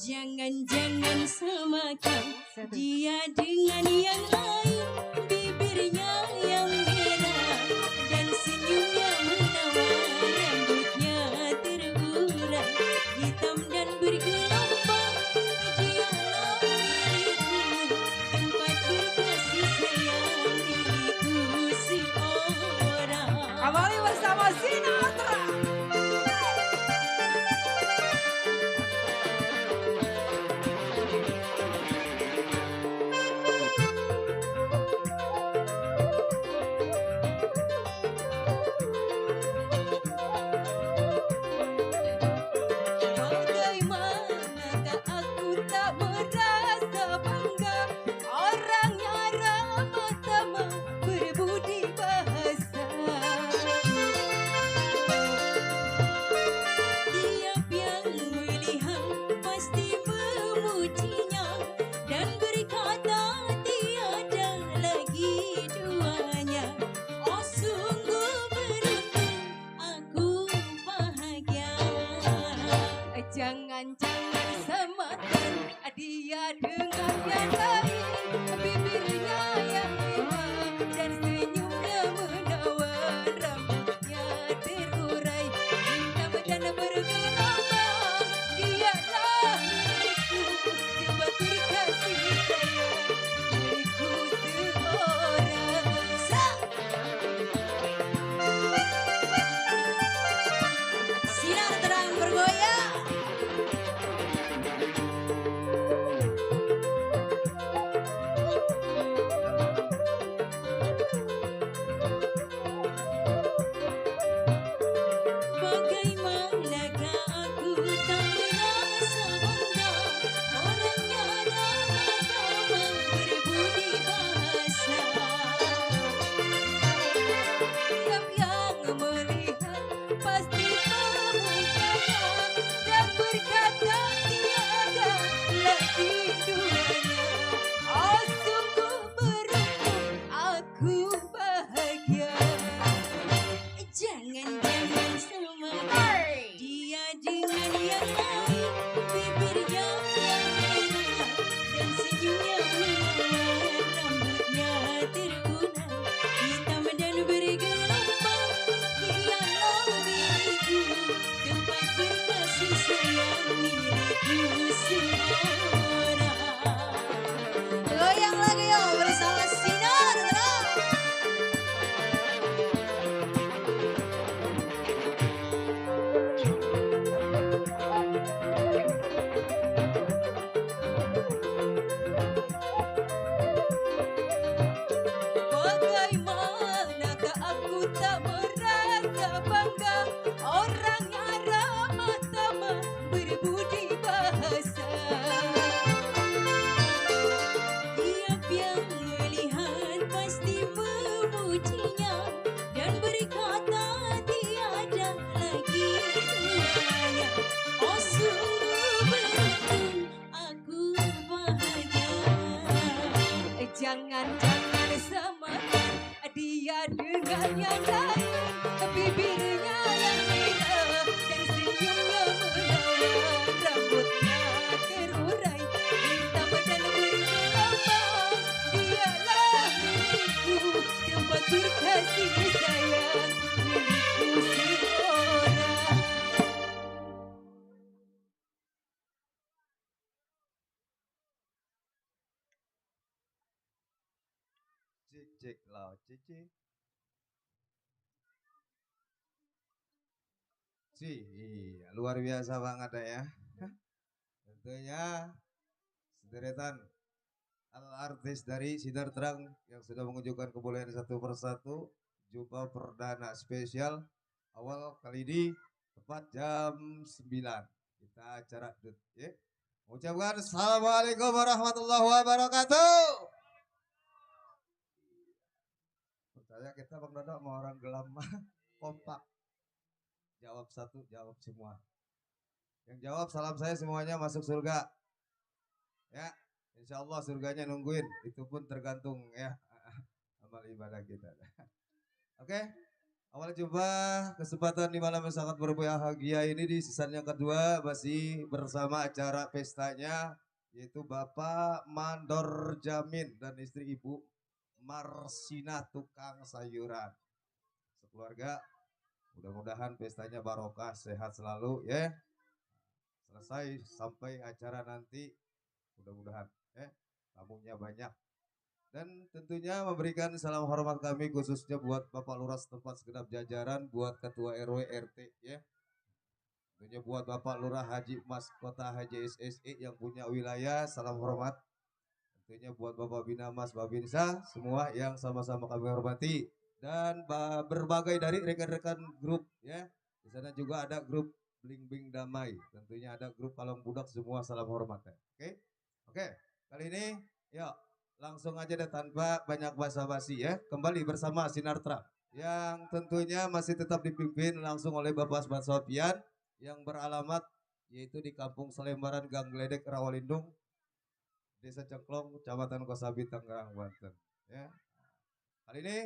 Jangan-jangan samakan dia dengan yang lain, bibirnya yang merah dan senyumnya menawan, rambutnya terurai hitam dan bergelombang. Dialah milikku, tempat berkasih sayang milikku seorang. Kembali bersama Sinatra. Bagaimanakah aku tak merasa bangga, orangnya ramah tamah berbudi bahasa. Tiap yang melihat pasti memujinya dan berkata tiada lagi duanya. Oh sungguh beruntung, aku bahagia. Jangan-jangan samakan dia dengan yang lain, bibirnya yang merah dan senyumnya menawan, rambutnya terurai hitam dan bergelombang. Dialah milikku, tempat berkasih sayang milikku seorang. Sinar terang bergoyang. Bagaimanakah aku tak merasa bangga, orangnya ramah tamah berbudi bahasa. Tiap yang melihat pasti memujinya dan berkata tiada lagi duanya. Oh sungguh beruntung, aku bahagia. Jangan-jangan samakan dia dengan yang lain, bibirnya yang merah dan senyumnya menawan, rambutnya terurai hitam dan bergelombang. Dialah milikku, tempat berkasih sayang milikku seorang. Goyang lagi yo bersama Sinatra. Bagaimanakah aku tak merasa bangga, orangnya ramah tamah berbudi bahasa. Tiap yang melihat pasti memujinya dan berkata tiada lagi duanya. Oh sungguh beruntung, aku bahagia. Jangan-jangan samakan dia dengan yang lain, bibirnya yang merah dan senyumnya menawan, rambutnya terurai hitam dan bergelombang. Dialah milikku, tempat berkasih sayang milikku seorang. Cek lah, cici. Iya, luar biasa banget ya. Tentunya sederetan artis dari Sinar Terang yang sudah menunjukkan kebolehan satu persatu. Jumpa perdana spesial awal kali ini tepat jam 9. Kita acara ya. Ucapkan assalamualaikum warahmatullahi wabarakatuh. Percaya kita Bang Dodo sama orang gelam kompak. Jawab satu, jawab semua. Yang jawab salam saya semuanya masuk surga. Ya, insya Allah surganya nungguin. Itu pun tergantung ya amal ibadah kita. Oke, Awal jumpa kesempatan di malam yang sangat berbahagia ini di season yang kedua masih bersama acara pestanya yaitu Bapak Mandor Jamin dan istri Ibu Marsina tukang sayuran. Sekeluarga mudah-mudahan pestanya barokah sehat selalu ya. Selesai sampai acara nanti mudah-mudahan ya tamunya banyak. Dan tentunya memberikan salam hormat kami khususnya buat Bapak Lurah setempat segenap jajaran, buat Ketua RW RT ya. Tentunya buat Bapak Lurah Haji Mas Kota HJSSI yang punya wilayah, salam hormat. Tentunya buat Bapak Bina Mas Babinsa, semua yang sama-sama kami hormati. Dan berbagai dari rekan-rekan grup ya. Di sana juga ada grup Bling Bing Damai. Tentunya ada grup Kalong Budak, semua salam hormat ya. Oke. Kali ini yuk langsung aja deh tanpa banyak basa-basi ya. Kembali bersama Sinar Terang yang tentunya masih tetap dipimpin langsung oleh Bapak Asman Sofian yang beralamat yaitu di Kampung Selembaran Gang Gledek Rawalindung, Desa Ceklong, Kecamatan Kosabi, Tangerang, Banten. Ya. Kali ini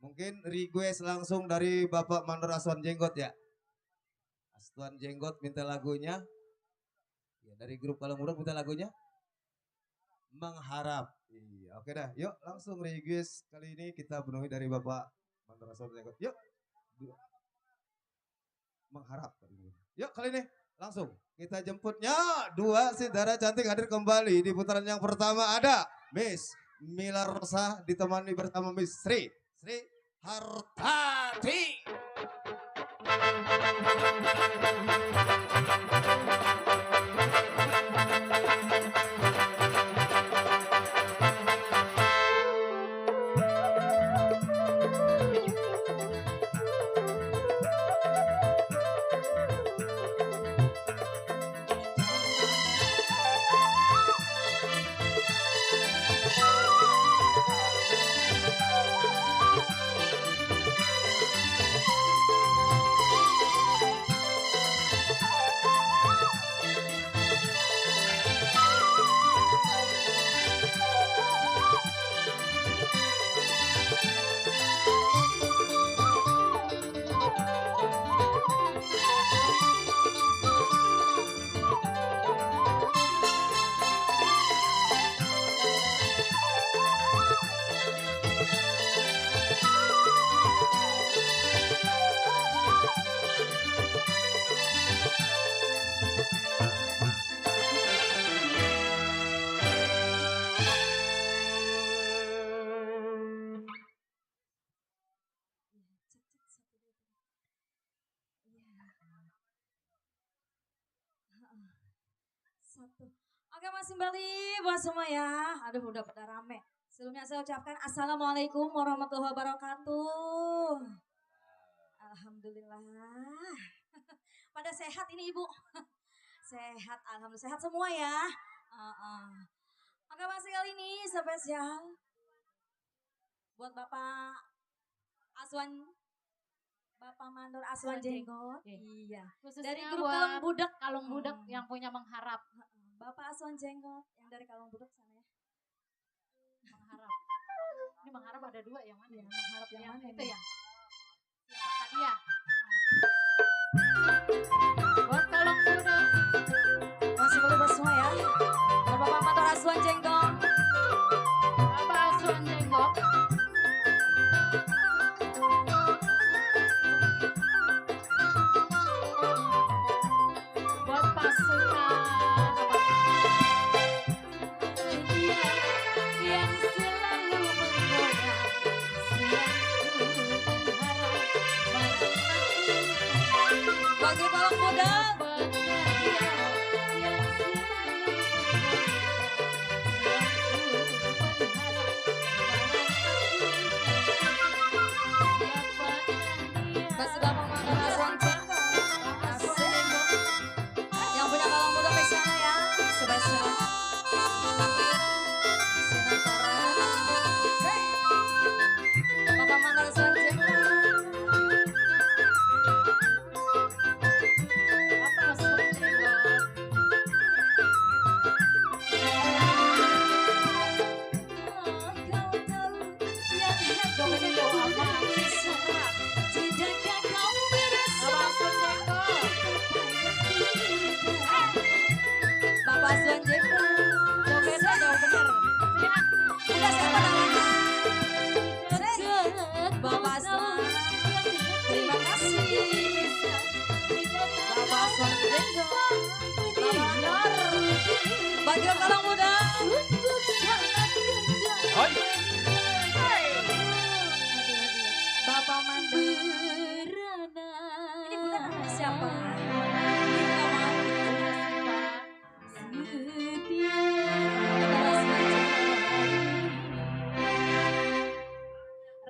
mungkin request langsung dari Bapak Mandor Aswan Jenggot ya. Aswan Jenggot minta lagunya. Ya, dari grup Kalong Budak minta lagunya. Mengharap. Iya, oke dah. Yuk langsung request kali ini kita penuhi dari Bapak Mandor Aswan Jenggot. Yuk. Mengharap. Yuk kali ini langsung kita jemputnya dua saudara cantik hadir kembali di putaran yang pertama ada Miss Mila Rosa ditemani bersama Miss Sri Hartati. Satu. Oke masih kembali buat semua ya. Aduh udah pada rame. Sebelumnya saya ucapkan Assalamualaikum warahmatullahi wabarakatuh. Alhamdulillah. Pada sehat ini Ibu. Sehat, alhamdulillah sehat semua ya. Oke masih kali ini spesial buat Bapak Aswan, Bapak Mandor Aswan Jenggot. Iya. Khususnya Dari grup buat Kalong Budak. Kalong Budak yang punya mengharap. Bapak Aswan Jenggot yang dari Kalong Budak sana ya. Mengharap. Ini mengharap ada dua yang mana? Iya, mengharap yang mana itu ini? ya. Siapa tadi ya? Buat Kalong Budak. Masih boleh buat semua ya. Buat Bapak Mandor Aswan Jenggot. Bapak Aswan Jenggot. Buat pasukan yang selalu menggoda, siangku mengharap Bagi Kalong Budak. Masih Bapak Mandor Aswan Jenggot. Asik. Yang punya Kalong Budak di sana ya. Spesial. Sinar Terang. Hey. Bapak Mandor Aswan Jenggot. Bagio Kalong Muda. Hai. Bapak Mandor. Ini Bunda namanya siapa? Minta maaf.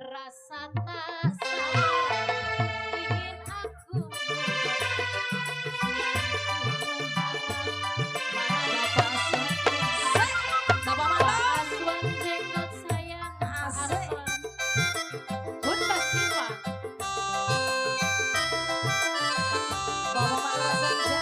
Rasa tak sabar ingin aku Bapak Mandor. Aswan jenggot sayang Asik. Aswan Bunda Siva Bapak Mandor saja.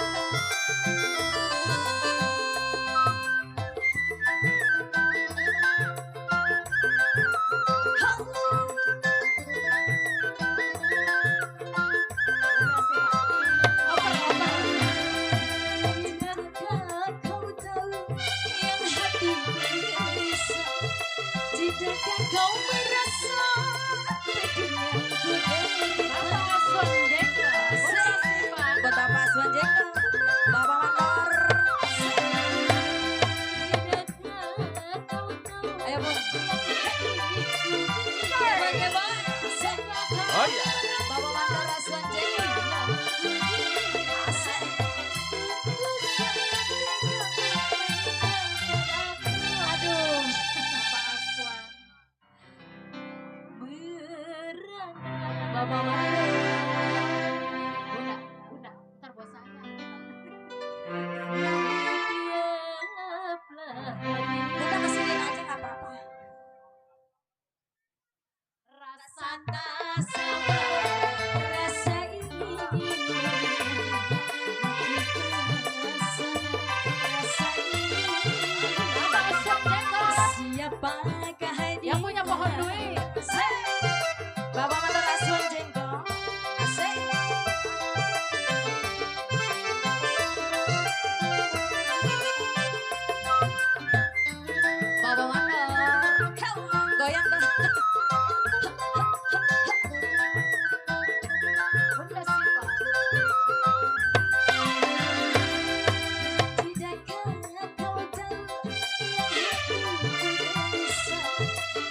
Tidakkah kau merasa dengan Bapak Aswan jenggot Bunda Siva buat apa Aswan Jengkel? Bapak Mandor. Tidakkah kau tahu Ayo Bun. Bagaimana? Oh ya. Bapak Mandor Aswan Jengkel. Asik. Aduh. Bapak Aswan Bapak Mandor. Bunda, ntar bos saya. Kita kesini aja nggak apa-apa. Rasa tak sabar, Rasa ini rasa ini. Bapak Aswan jenggot Siapakah dia? yang punya pohon duit. Bapak Mandor Aswan Jengkel. Asik. Bapak Mandor. Goyang dah. Bunda Siva Tidakkah kau tahu yang hatiku bisa?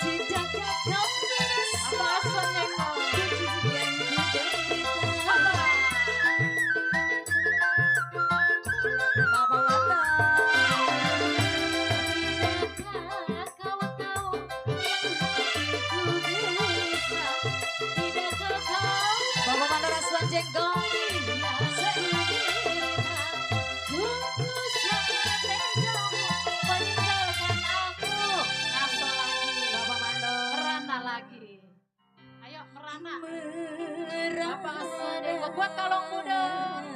Tidakkah kau merasa Bapak Aswan jenggot yang ku derita? Bapak Mandor. Tidakkah kau tahu yang hatiku bisa? Tidakkah kau Bapak Mandor Aswan Jengkel. Bapak Mandor. Merana lagi. Ayo merana. Merana. Bapak Aswan jenggot buat kalong muda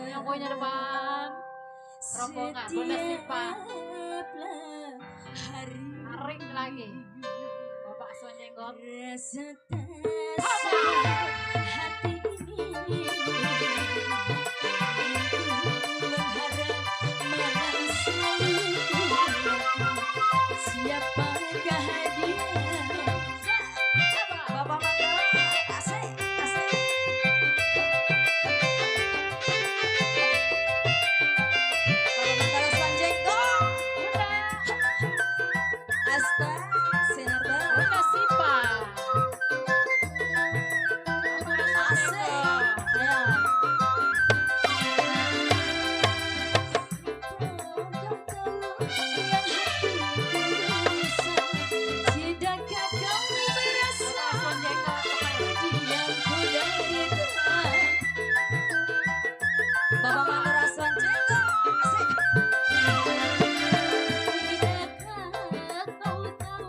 yang punya depan. Rombongan Bunda Siva. Setiaplah hari Aring lagi. Bapak Aswan jenggot. rasa tak sabar hati ini. Aku mengharap malam selalu siapakah dia? Bapak Mandor, asik, asik. Bapak Mandor Aswan Jengkel. Bunda. Asta, Sinarda. Bunda Siva. Bapak Aswan Asik. jenggot. Ayo. Tidakkah kau merasa Bapak Aswan jenggot. yang ku derita? Bapak Mandor Aswan Jengkel. Asik. Tidakkah kau tahu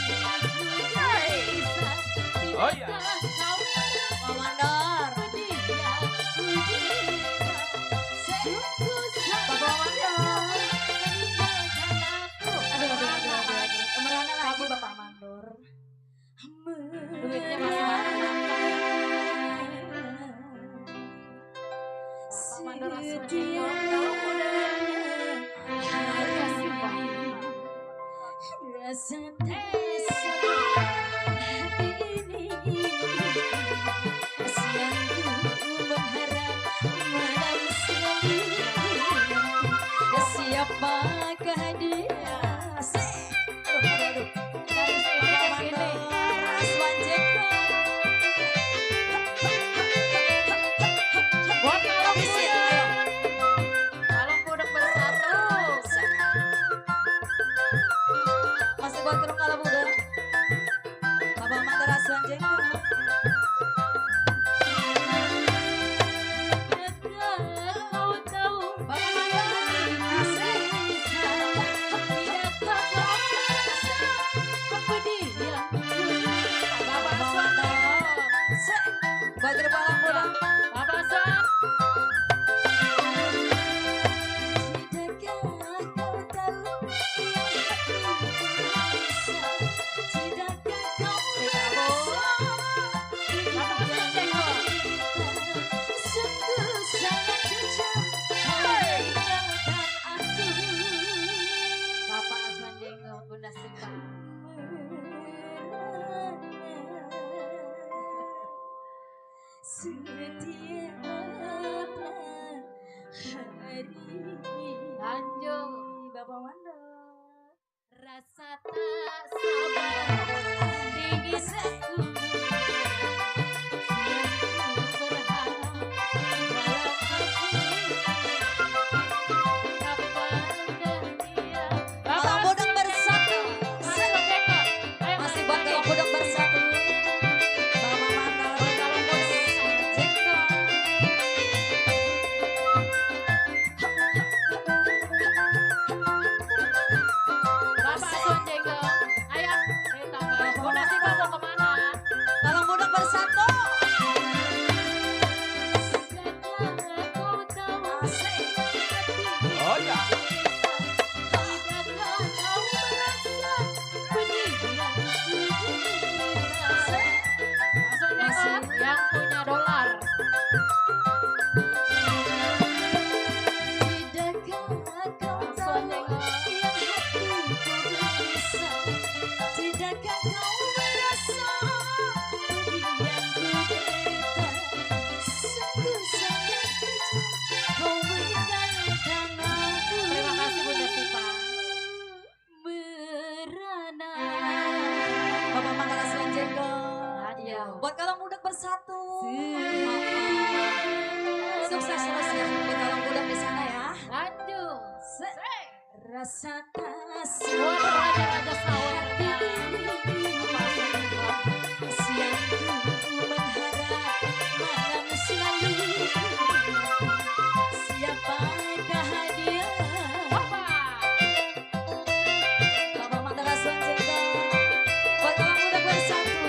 yang hatiku bisa? Oh ya. Tidakkah kau Bapak Mandor. Bapak Mandor. Merana lagi Bapak Mandor. Duitnya masih banyak. Bapak Mandor Aswan jenggot. Kalong muda. Bunda Siva. Rasa tak sabar hati ini. Siangku mengharap malam selalu. Siapa setiap hari. Lanjut. Bapak Mandor. Rasa tak sabar tinggi sesungguhnya yang ku berharap dalam hati kapan dia. Kalau budak bersatu. Masuk Jeko. Ayo Masih buat kalau budak bersatu. Bapak Mandor. Kalau budak Jengkol. Bapak Sun Jeko. Ayo ditambah. Bunda Siva mau kemana? Kalau budak bersatu. Setelah kau tahu Asik. Oh ya. tidakkah kau merasa pedih yang ku derita? Langsung Jeko yang punya dolar. Tidakkah kau Langsung tahu Jeko. yang hatiku gelisah? Tidakkah kau merasa pedih yang ku derita? Sungguh sangat kejam kau meninggalkan aku. Terima kasih Bunda Siva. Merana. Bapak Mandor Jengkol. Ayo. Buat kalau budak bersatu. Sukses terus ya buat kalau budak di sana ya. Lanjut. Rasa tak Buat sabar raja-raja sahur. siang ku mengharap malam selalu. Siapakah dia? Bapak. Bapak Mandor Jengkol. Buat kalau budak bersatu.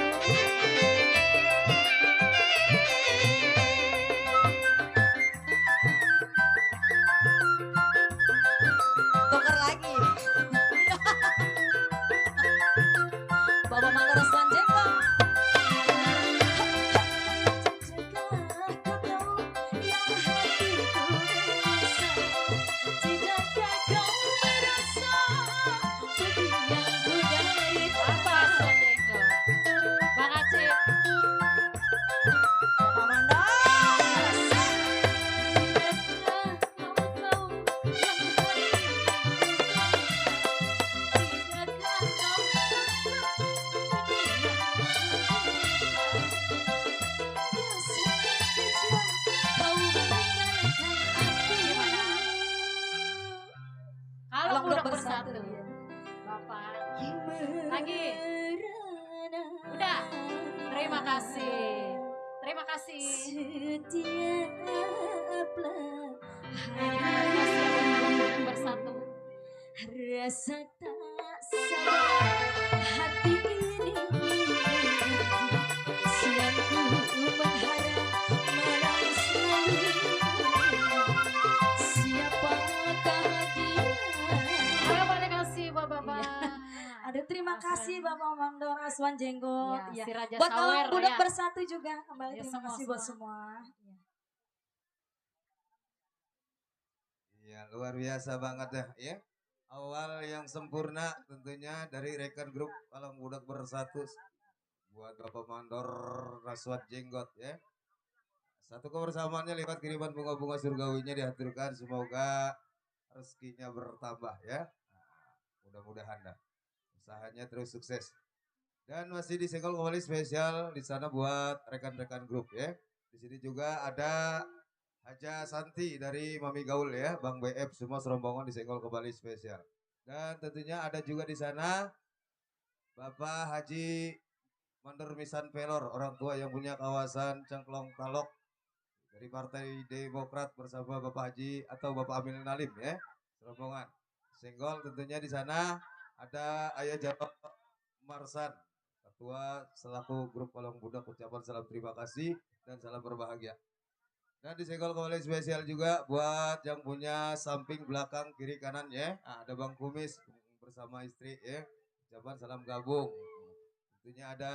Tukar lagi. Bapak Mandor Jengkol. Tidakkah kau tahu yang hatiku gelisah? Tidakkah kau merasa pedih yang ku derita? Bapak Sun Jeko. Bang Aceh. Bapak Mandor. Kalau budak bersatu. Bapak. Lagi. Udah. Terima kasih. Terima kasih. Setiaplah Terima kasih ya buat kalau budak bersatu. rasa tak sabar hati ini siang ku mengharap malam selalu. Siapakah dia? Ayo pada kasih Bapak-bapak. Ada terima kasih Bapak Mandor Aswan Jenggot. Ya, Ya. si Raja Buat kalau Sawer budak ya. bersatu juga kembali Ya, terima semua, kasih buat semua. Ya luar biasa banget ya. Awal yang sempurna tentunya dari rekan grup Palang Budak Bersatu buat Bapak Mandor Raswat Jenggot ya. Satu kebersamaannya lewat kiriman bunga-bunga surgawinya dihaturkan, semoga rezekinya bertambah ya. Nah, mudah-mudahan dah usahanya terus sukses. Dan masih disenggol kembali spesial di sana buat rekan-rekan grup ya. Di sini juga ada Haja Santi dari Mami Gaul ya, Bang BF semua serombongan disenggol kembali spesial. Dan tentunya ada juga di sana Bapak Haji Mandor Misan Pelor, orang tua yang punya kawasan Cengklong Talok dari Partai Demokrat bersama Bapak Haji atau Bapak Amin Nalim ya, serombongan. Senggol tentunya di sana ada Ayah Jarot Marsan, ketua selaku grup Palang Budak, ucapan salam terima kasih dan salam berbahagia. Dan disenggol kembali spesial juga buat yang punya samping belakang kiri kanan ya. Nah, ada Bang Kumis bersama istri ya. Ucapan salam gabung. Tentunya ada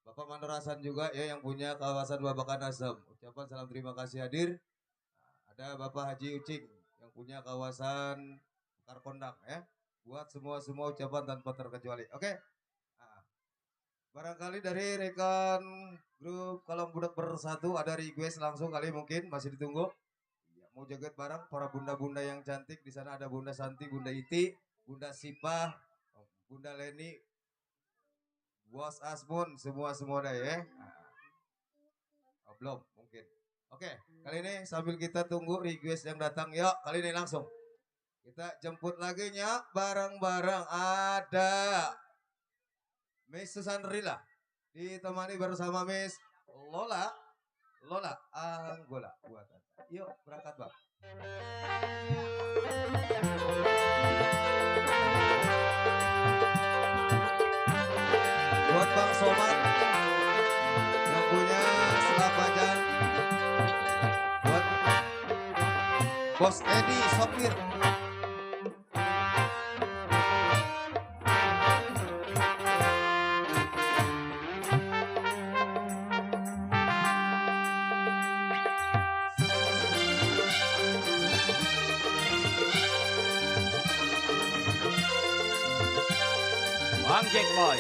Bapak Mandor Hasan juga ya yang punya kawasan Babakan Asem. Ucapan salam terima kasih hadir. Nah, ada Bapak Haji Ucing yang punya kawasan Karkondang ya. Buat semua ucapan tanpa terkecuali. Oke. Nah, Barangkali dari rekan grup Kalong Budak Bersatu ada request langsung kali mungkin masih ditunggu. Ya, mau joget bareng para bunda-bunda yang cantik di sana ada Bunda Santi, Bunda Iti, Bunda Sipah, Bunda Leni, Bos Asmun, semua dah ya. Oh, belum mungkin. Oke, kali ini sambil kita tunggu request yang datang, yuk kali ini langsung kita jemput lagi nya bareng-bareng ada Miss Susandrila ditemani bersama Miss Lola Anggola buatan. Yuk berangkat bang. Buat Bang Somad yang punya selapajan, buat Bos Edi sopir. Bang Jack Boy.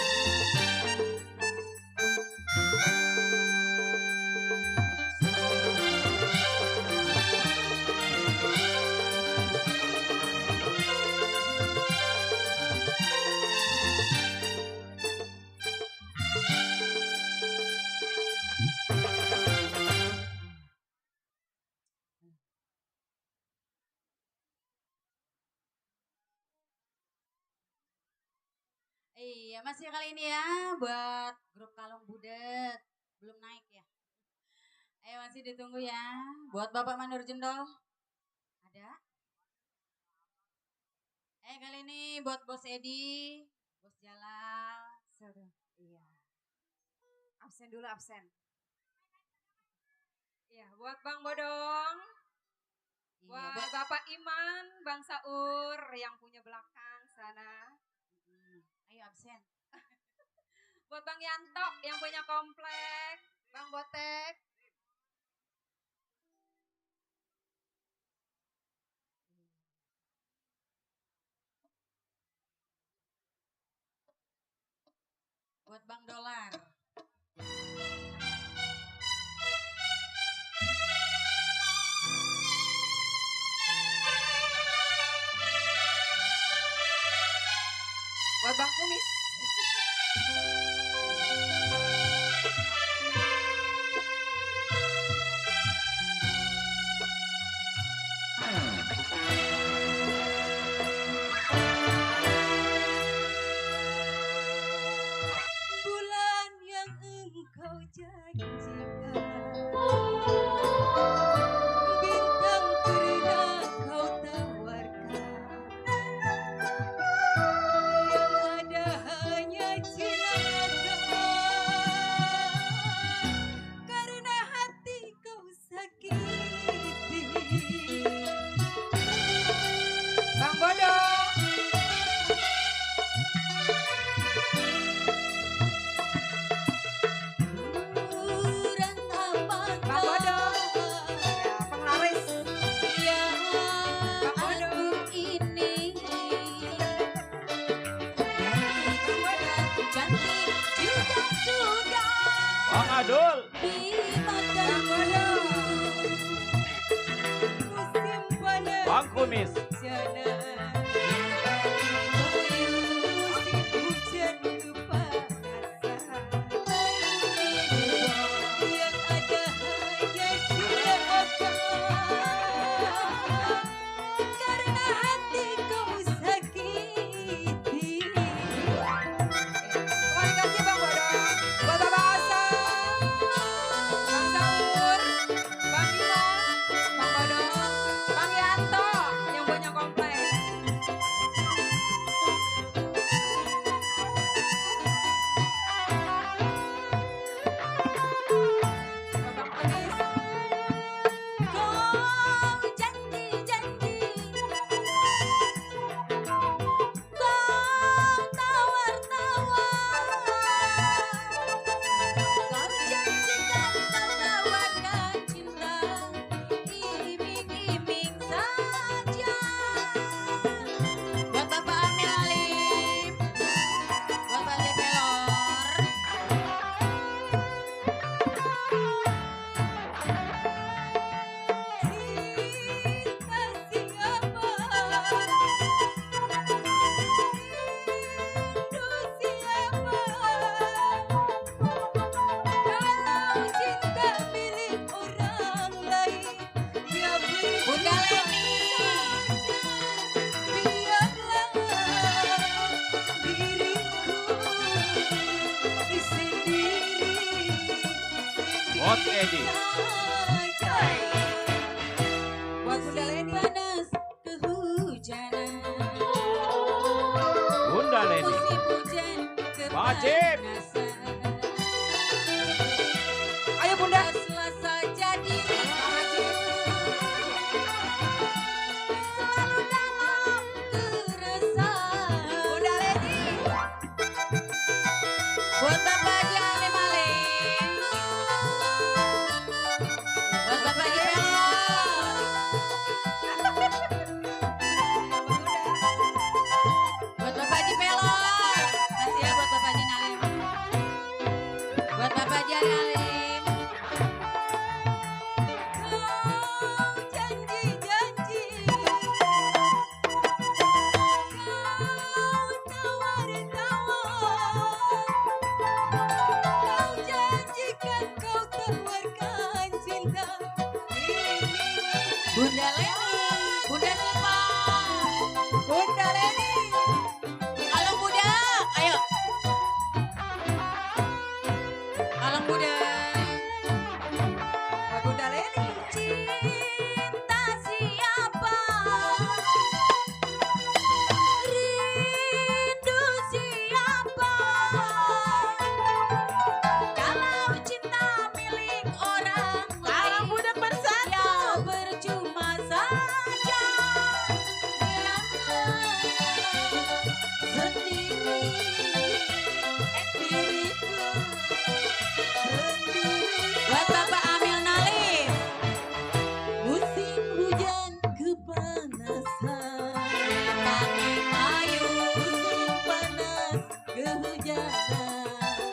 Iya, masih kali ini ya buat grup Kalong Budak. Belum naik ya. Ayo masih ditunggu ya. Buat Bapak Mandur Jendol. Ada? Kali ini buat Bos Edi, Bos Jalal. Iya. Absen dulu absen. Iya, buat Bang Bodong, Iya, buat Bapak Iman, Bang Saur yang punya belakang sana. Ayo absen. Buat Bang Yanto yang punya komplek, Bang Botek. Buat Bang Dolar. Buat Bang Kumis. Bulan yang engkau janjikan, bintang pernah kau tawarkan, yang ada hanya cilaka, karena hati kau sakiti. Bang Bodong. Kurang apakah Bang Bodong. Ya, penglaris. yang Bang Bodong. aku ini? Bang Bodong. Cantik juga sudah Bang Adul. di mataku. Musim panas Bang Kumis. jana, musim hujan kepanasan, yang ada hanya cilaka, karena hati kau sakiti. Terima kasih Bang Bodong. Buat Bapak Asam, Bang Saur, Bang Iman, Bang Bodong, Bang Yanto yang punya Hot Edi. Buat Bunda Leni. Panas kehujanan. Bunda Leni. Musim hujan Wajib. kepanasan. Ayo Bunda. Selasa jadi Selalu dalam keresahan. Bunda Leni. Buat Bapak Haji Alim Alim. Buat Bapak Haji Pelor. Buat Bapak Haji Pelor. Kasih ya buat Bapak Haji Alim. Buat Bapak Haji Alim. Kau janji-janji, kau tawar-tawar, kau janjikan kau tawarkan cinta. Bunda Leni. Bunda Sipa. Bunda Leni, Kalung budak. Ayo. Kalung budak. Buat Bunda Leni. Cinta siapa? Rindu siapa? Kalau cinta milik orang lain, budak bersatu, ya percuma saja. Sendiri, diriku sendiri. Buat Bapak Amil Nalim. Musim hujan kepanasan, Pakai payung. musim panas kehujanan.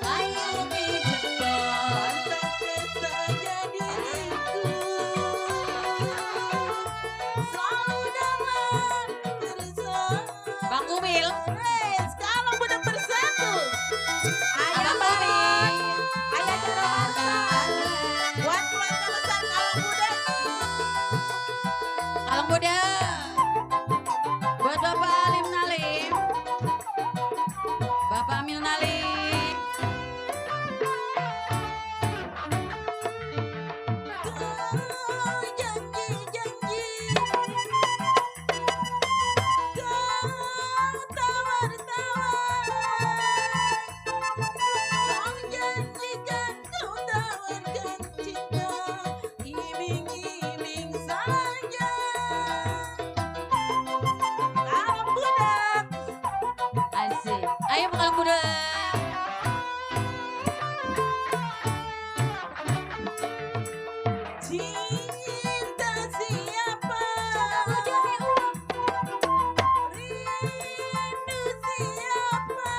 Ayo dijebak. Pantasnya saja diriku selalu dalam keresahan. Bang Kumil. Sekarang budak bersatu. Abang Bali. Ayah Romansa. Buat keluarga besar Kalong Budak. Kalung budak. Buat Bapak Alim Nalim. Bapak Amil Nalim. Kau janji-janji, kau tawar-tawar, kau janjikan kau tawarkan cinta, iming-iming saja. Kalong budak, Asik. Ayo Kalung budak. cinta siapa? Rindu siapa?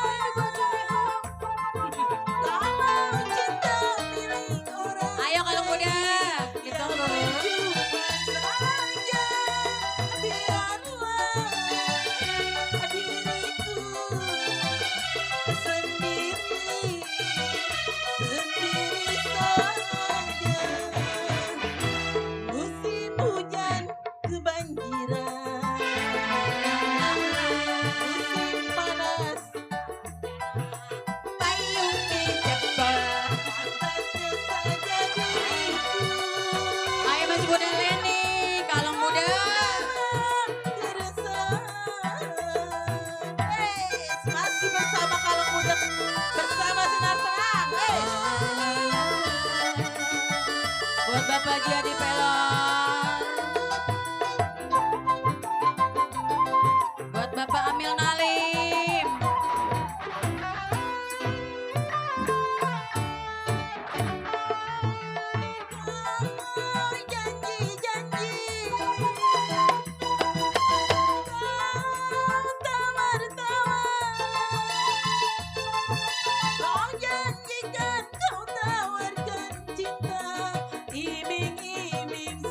Kalau cinta milik orang Ayo Kalung budak. Ditunggu. cuma saja, biarlah diriku sendiri, sendiri saja. Musim hujan kebanjiran, musim panas Payung dijebak. pantasnya saja diriku Ayo masih Bunda Leni. Kalung budak. keresahan. Masih bersama Kalong Budak bersama Sinar Terang. Buat Bapak Jadi Pelor. Buat Bapak Amil Nalim. Kau janji-janji, kau tawar-tawar, kau janjikan kau tawarkan cinta, iming-iming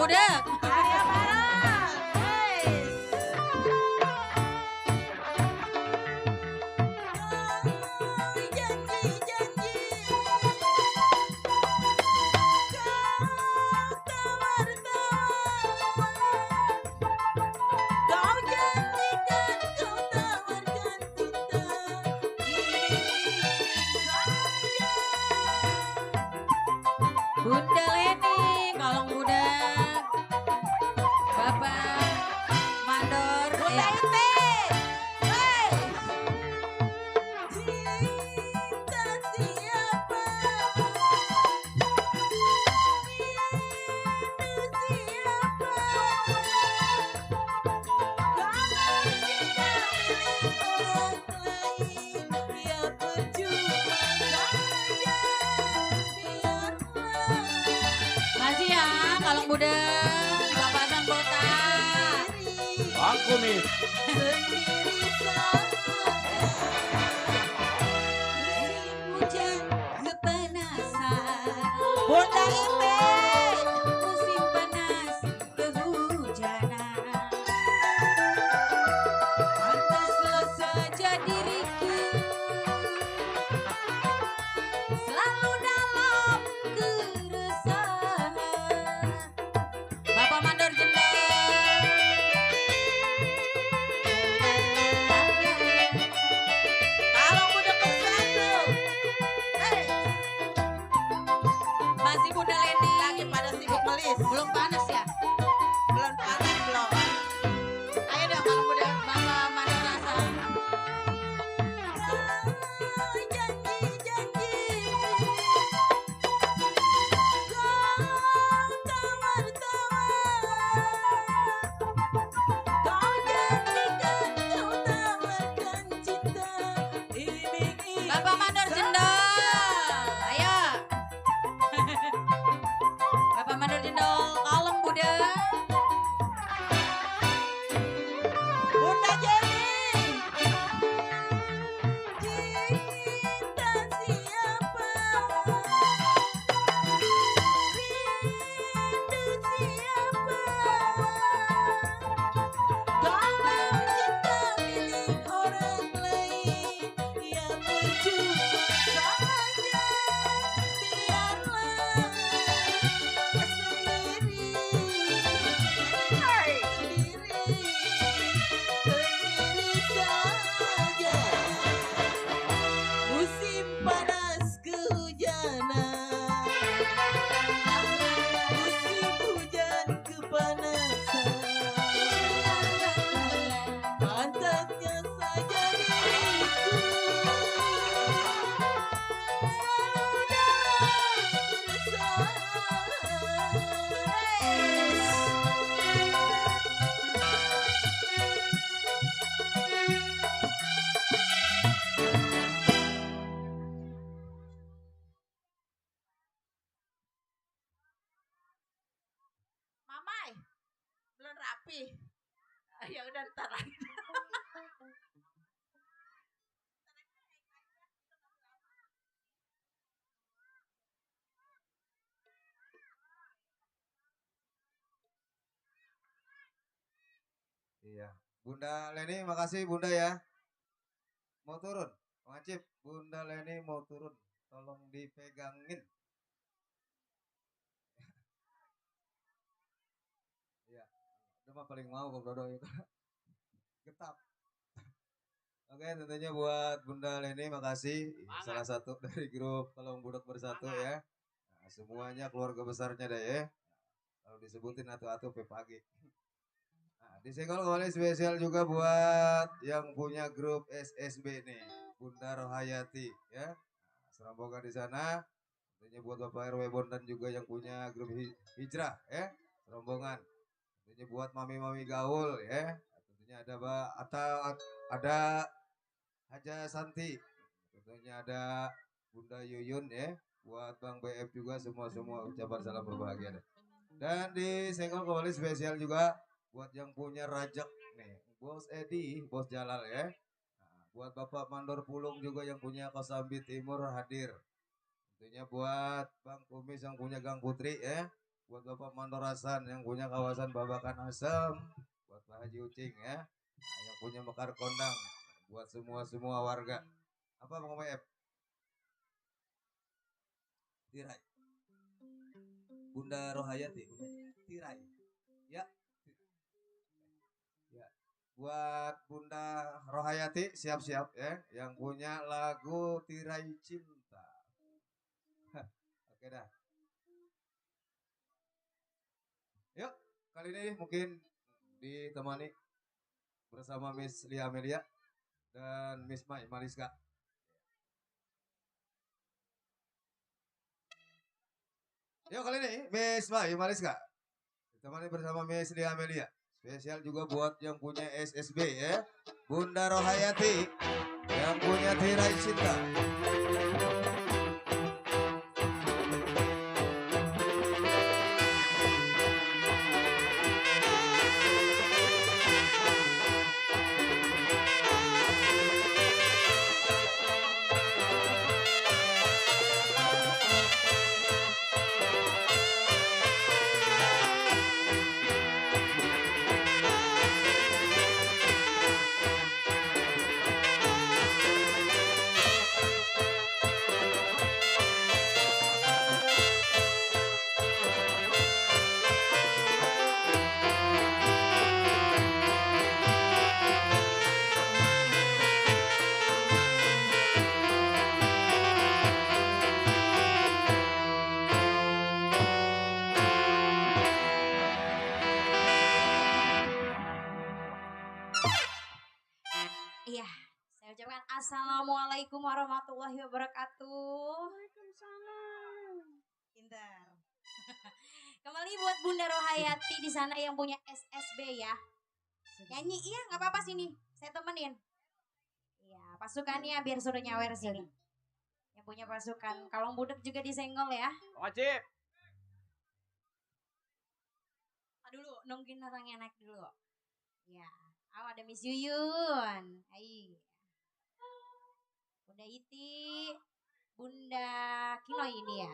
Budek. Area Barat. Bunda Leni, Kalong Budek. Bapak Mandor. Bunda ya. Ite. Masih ya, Kalong Budek. Bapak Sang Kota. Bang Kumis. Hujan kepanasan. Bunda Ite. Musim panas kehujanan. Pantaslah saja diriku selalu dalam keresahan. Bapak Mandor Jendol. Kalau Budek bersatu. Masih Bunda Leni. Lagi pada sibuk melis. Belum panas ya? Belum panas belum. Ayo dong kalau udah Bapak Mandor rasa. Bapak Mandor Jendol. Ayo. Bapak Mandor Jendol, kalem Buddha. Bunda Jenny. Cinta siapa? Rindu siapa? Kalau cinta milik orang lain, ya percuma saja. Biarlah sendiri. Sendiri saja. Musim panas kehujanan, musim hujan kepanasan. Pantasnya saja diriku selalu dalam Mamai, belum rapi. Ya udah ntar lagi. Iya. Bunda Leni, makasih Bunda ya. Mau turun, wajib. Bunda Leni mau turun, tolong dipegangin. Iya, udah mah paling mau kok Dodo itu. Getap. Oke, tentunya buat Bunda Leni makasih. Salah satu dari grup Kalong Budek Bersatu ya. Nah, semuanya keluarga besarnya deh ya. Kalau disebutin atu-atu pe pagi. Nah, disenggol kembali spesial juga buat yang punya grup SSB nih, Bunda Rohayati ya. Nah, serombongan di sana. Tentunya buat Bapak RW Bondan juga yang punya grup hijrah ya, serombongan. Tentunya buat mami-mami gaul ya. Tentunya ada ada Haja Santi. Tentunya ada Bunda Yuyun ya. Buat Bang BF juga semua ucapan salam berbahagia deh. Dan disenggol kembali spesial juga buat yang punya rajak nih, Bos Edi, Bos Jalal ya. Nah, buat Bapak Mandor Pulung juga yang punya Kosambi Timur hadir. Tentunya buat Bang Kumis yang punya Gang Putri ya. buat Bapak Mandorasan yang punya kawasan Babakan Asem, buat Pak Haji Ucing ya, nah, yang punya Mekar Kondang, buat semua warga. Apa Bang Maef? Tirai. Bunda Rohayati, Tirai. Ya. Ya. Buat Bunda Rohayati siap-siap ya, yang punya lagu Tirai Cinta. Oke dah. Yuk, kali ini mungkin ditemani bersama Miss Lia Amelia dan Miss Mai Mariska. Yuk kali ini Miss Mai Mariska ditemani bersama Miss Lia Amelia. Spesial juga buat yang punya SSB ya, Bunda Rohayati yang punya Tirai Cinta. Iya, saya ucapkan assalamualaikum warahmatullahi wabarakatuh. Pintar. Kembali buat Bunda Rohayati di sana yang punya SSB ya. Nyanyi iya nggak apa-apa sini, saya temenin. Iya, pasukannya biar suruh nyawer sini. Yang punya pasukan Kalong Budek juga disenggol ya. Wajib. Dulu nungguin orangnya naik dulu. Ya, ada Miss Yuyun. Hai. Bunda Iti, Bunda Kinoy ini ya.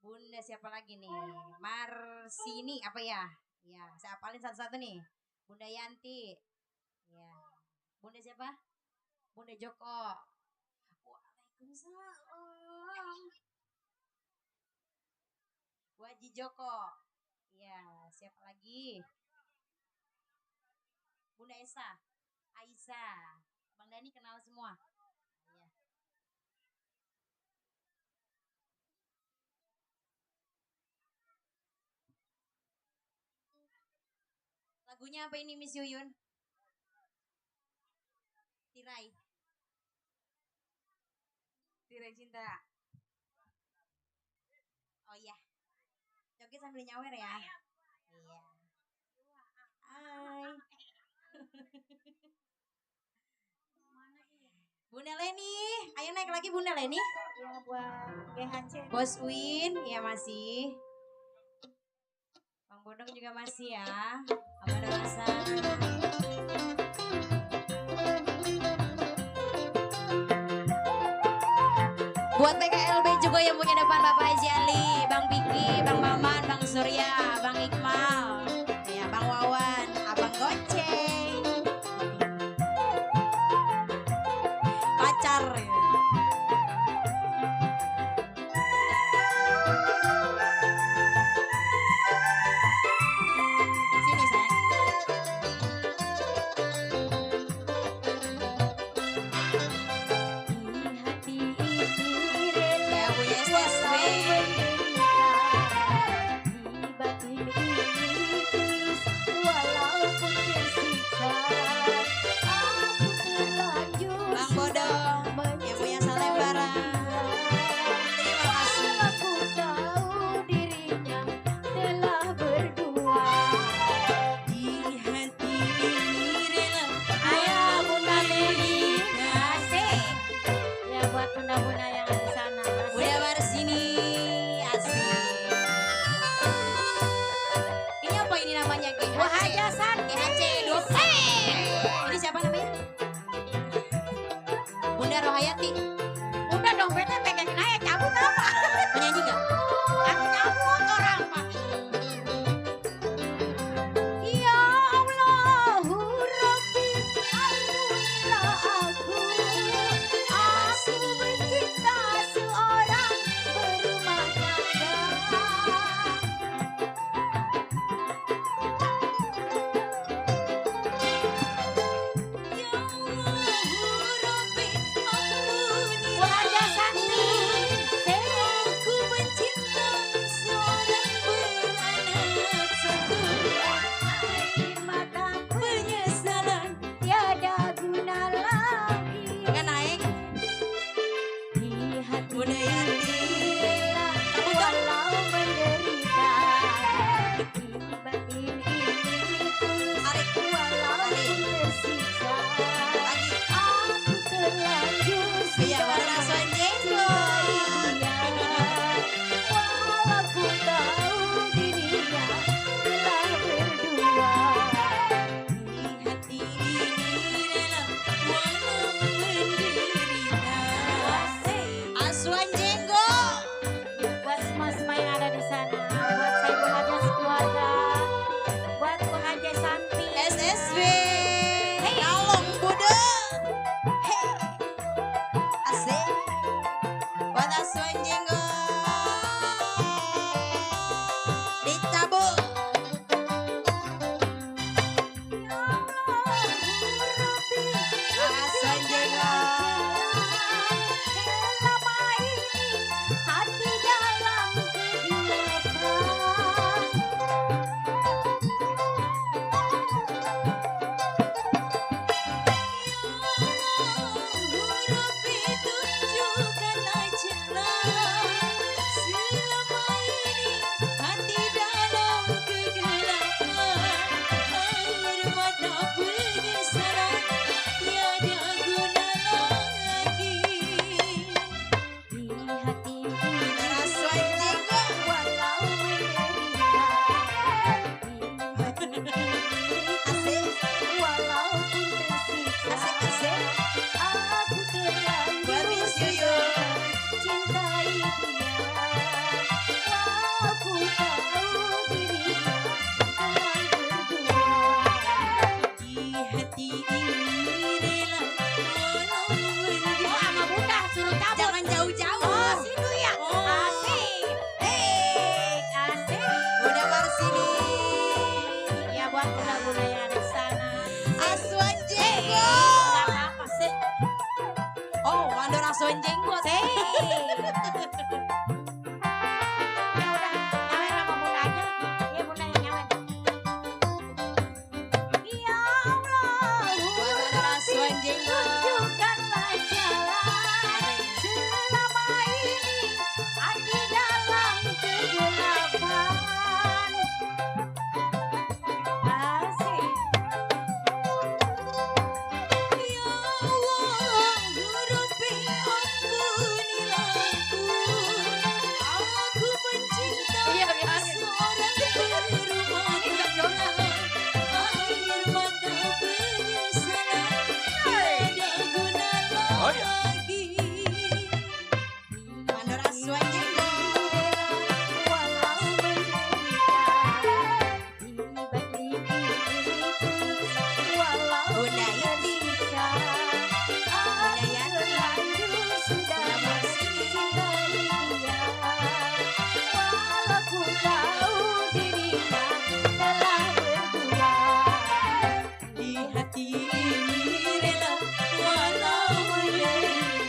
Bunda siapa lagi nih? Marsini apa ya? Ya, saya hafalin satu-satu nih. Bunda Yanti. Ya. Bunda siapa? Bunda Joko. Waalaikumsalam. Bu Haji Joko. Ya, siapa lagi? Bunda Esa, Aisyah, Bang Dani kenal semua. Ya. Lagunya apa ini Miss Yuyun? Tirai. Tirai Cinta. Oh iya. Joget sambil nyawer ya. Iya. Hai. Bunda Leni, ayo naik lagi Bunda Leni. Ya buat GHC. Bos Win, ya masih. Bang Bodong juga masih ya. Abang Hasan. Buat PKLB juga yang punya depan Bapak Haji Ali, Bang Piki, Bang Maman, Bang Surya, Bang Iqmal, ya Bang Wawan, Abang Goceng, pacar. Sini sayang. Ya punya SSB. Bang Bodong yang punya Salembara. Terima kasih. Di hati ini rela. Ayo Bunda Leni. Asik. Ya buat bunda-bunda yang ada di sana. Bunda Marsini. Asik. Ini apa ini namanya? GHC. Wah, Hajasan. GHC dosen. Ini siapa namanya? Bunda Rohayati. Udah dong, bete pengen nanya cabut apa? Penyanyi gak? Aku Oh, Mandora Sonjeng buat Mandora Sonjeng. Tunjukkanlah jalan selama ini hati dalam kegelapan. Asik. Ya Allah, Rabbi ampunilah aku mencintai seorang perempuan. Air mata penyesalan tiada guna Oh, iya. lagi. Mandora Sonjeng. Walau menderita di balik itu, walau Bunda Yati. menderita, Bunda Yati. terlanjur sudah mencintai dia. Walau ku tahu dirinya telah berbuat, di hati ini rela walau menderita.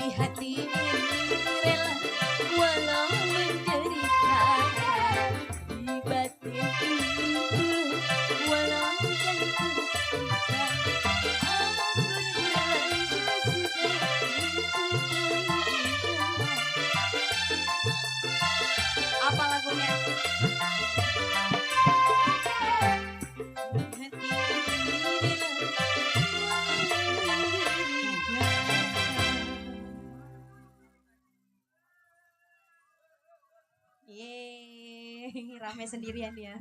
di hati ini rela walau menderita, di batin itu walau kan tersisa, aku saja sudah mencintai dia. Apa lagunya? Yeay, rame sendirian dia.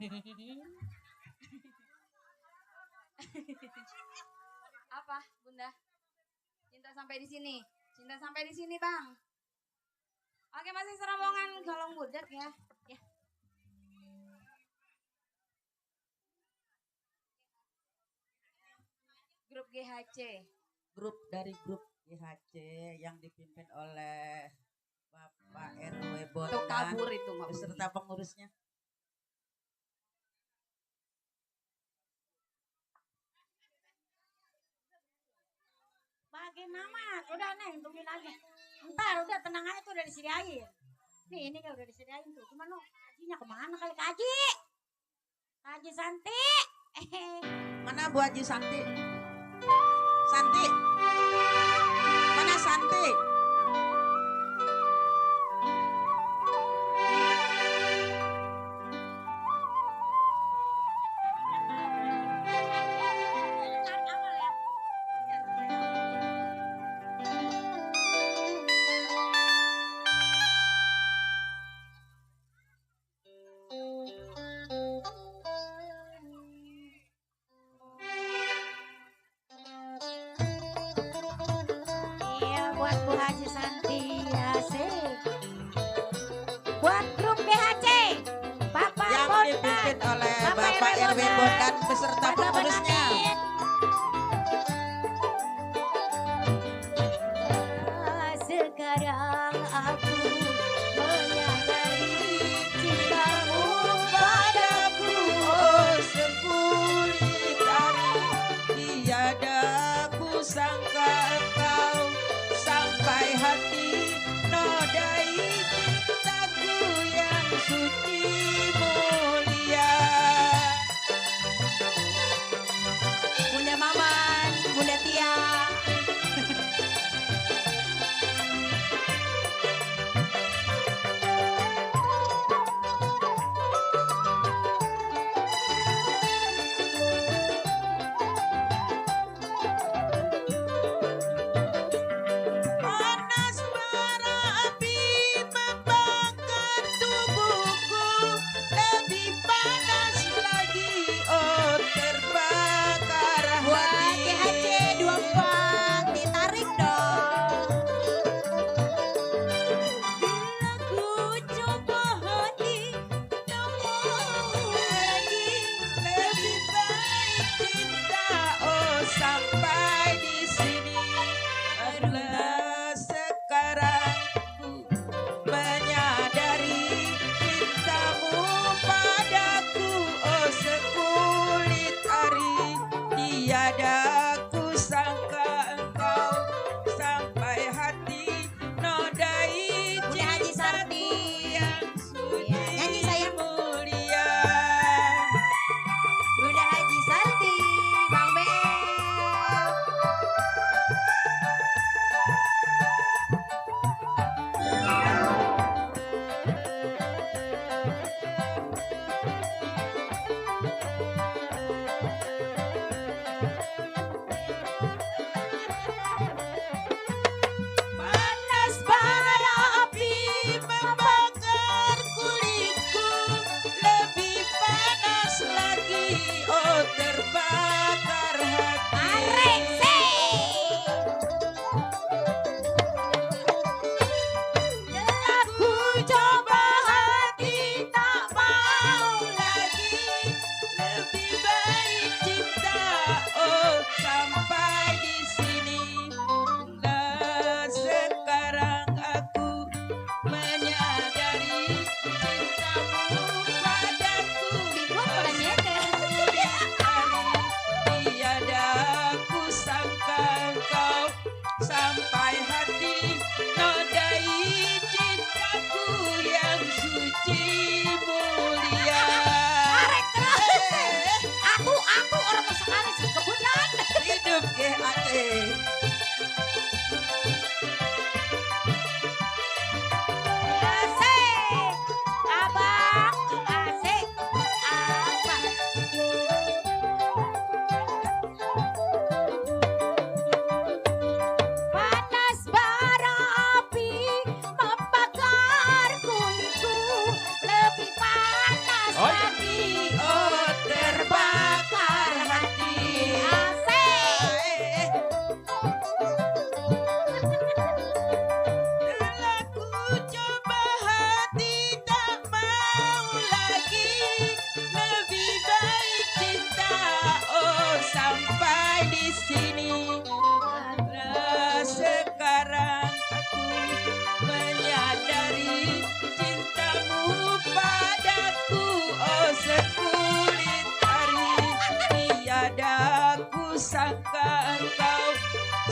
Apa, Bunda? Cinta sampai di sini. Cinta sampai di sini, Bang. Oke, masih serombongan Kalong Budak ya. Ya. Grup GHC. Grup dari grup GHC yang dipimpin oleh Bapak RW Itu Bondan kabur itu Mak. beserta pengurusnya. Bagi nama, udah Neng, tungguin aja. Ntar udah tenang aja tuh udah disediain. Nih ini kan udah disediain tuh. Cuman lo kajinya kemana kali kaji? Kaji Santi. Mana Bu Haji Santi? Santi. Mana Santi? Iya buat Bu Haji Santi asik. Buat grup GHC. Bapak Yang Bondan. dipimpin oleh Bapak Bapak RW RW Bondan beserta Bapak pengurusnya. Bonamin. Sekarang aku menyadari cintamu padaku. Oh sekulit hari tiada ku sangka engkau sampai hati nodai cintaku yang suci mulia. Bunda Maman, Bunda Tia.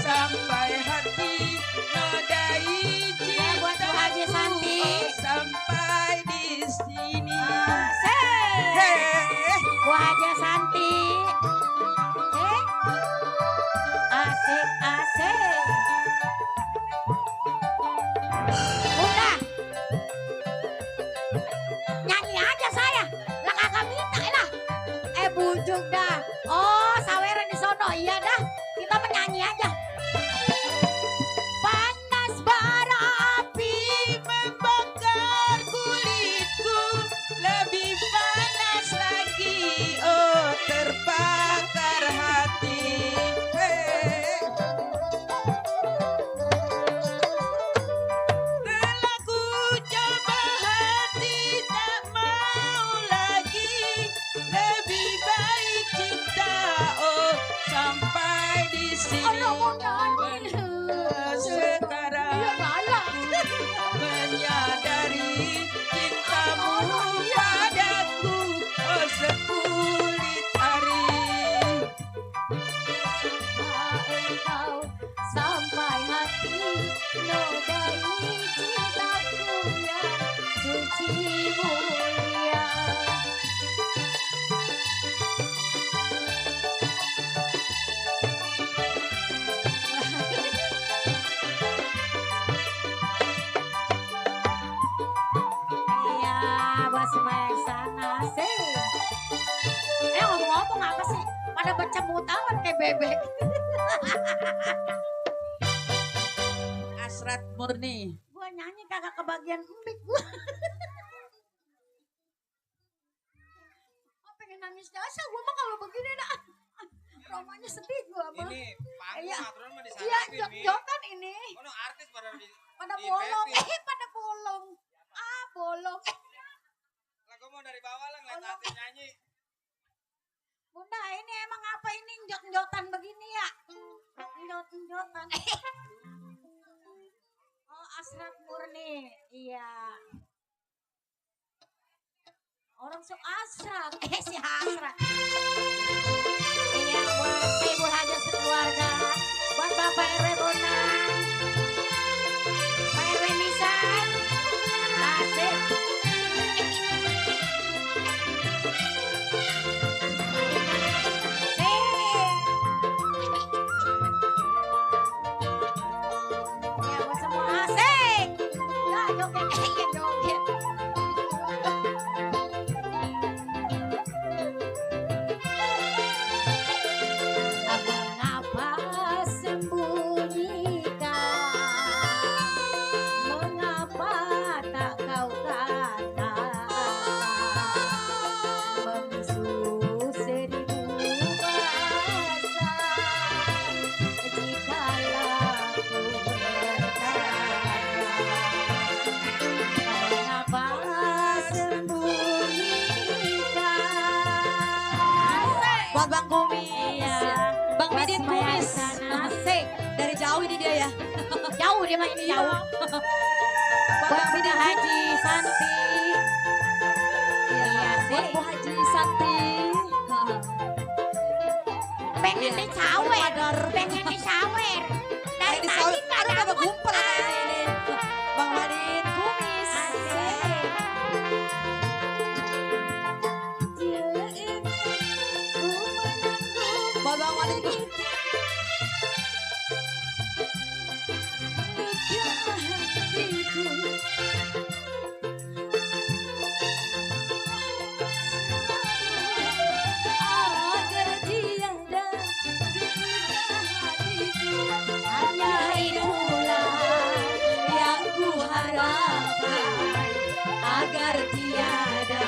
sampai hati nodai Ya buat Bu Haji Santi. sampai di sini. Asik. Hei. Bu Haji Santi. Asik, asik. Udah. Nyanyi aja saya. Lah kagak minta lah. Bujuk dah. Oh, saweran di sono. Iya dah. Kita menyanyi aja. Panas bara api Membakar kulitku lebih panas lagi, oh terbakar hati. Hey. Telah ku coba hati tak mau lagi, lebih baik cinta, oh sampai di sini. Allah mau nyanyi. Sekarang Iya galak. menyadari cintamu padaku, oh sekulit hari. Engkau sampai hati nodai cintaku yang suci mulia. Iya, buat semua yang sana sih. Ngomong-ngomong apa sih? Pada bercemut amat kayak bebek. Asrat murni. Gua nyanyi kagak kebagian embik gua. Oh, pengen nangis dasar gua mah kalau begini dah. Romanya sedih gua mah. Ini panggung Iya. aturan mah Iya, disalahin Mi. jok-jokan ini. Ono artis pada Pada di bolong, Bevil. pada bolong. Ah, bolong. lah gua mau dari bawah lah ngeliat Ono. artis nyanyi. Bunda, ini emang apa ini njot-njotan begini ya? Njot-njotan. Oh, Asrat Murni. Iya. Orang so Asrat. Si Asrat. Iya, buat Ibu Haja sekeluarga. Buat Bapak RW Bonang. Pak RW Nisan. Asik. Ya buat semua asik. Nah, joget, ya joget. Mengapa sembunyikan? Mengapa tak kau katakan? Membisu seribu bahasa. Jikalau ku bertanya, mengapa sembunyikan? Buat Bang Kumis. Iya. Bang Midin Kumis. Asik. Dari jauh ini dia ya. Jauh dia mah ini jauh. Buat Bida Haji Santi. Iya Buat sih. Bu Haji Santi. Pengen dicawer. Pengen dicawer. Dari tadi nggak dapet. gumpal ini. Bang Madin Kumis. Asik. Buat Bang Madin Kumis. Agar tiada hatiku, hanya itulah yang ku harapkan, agar tiada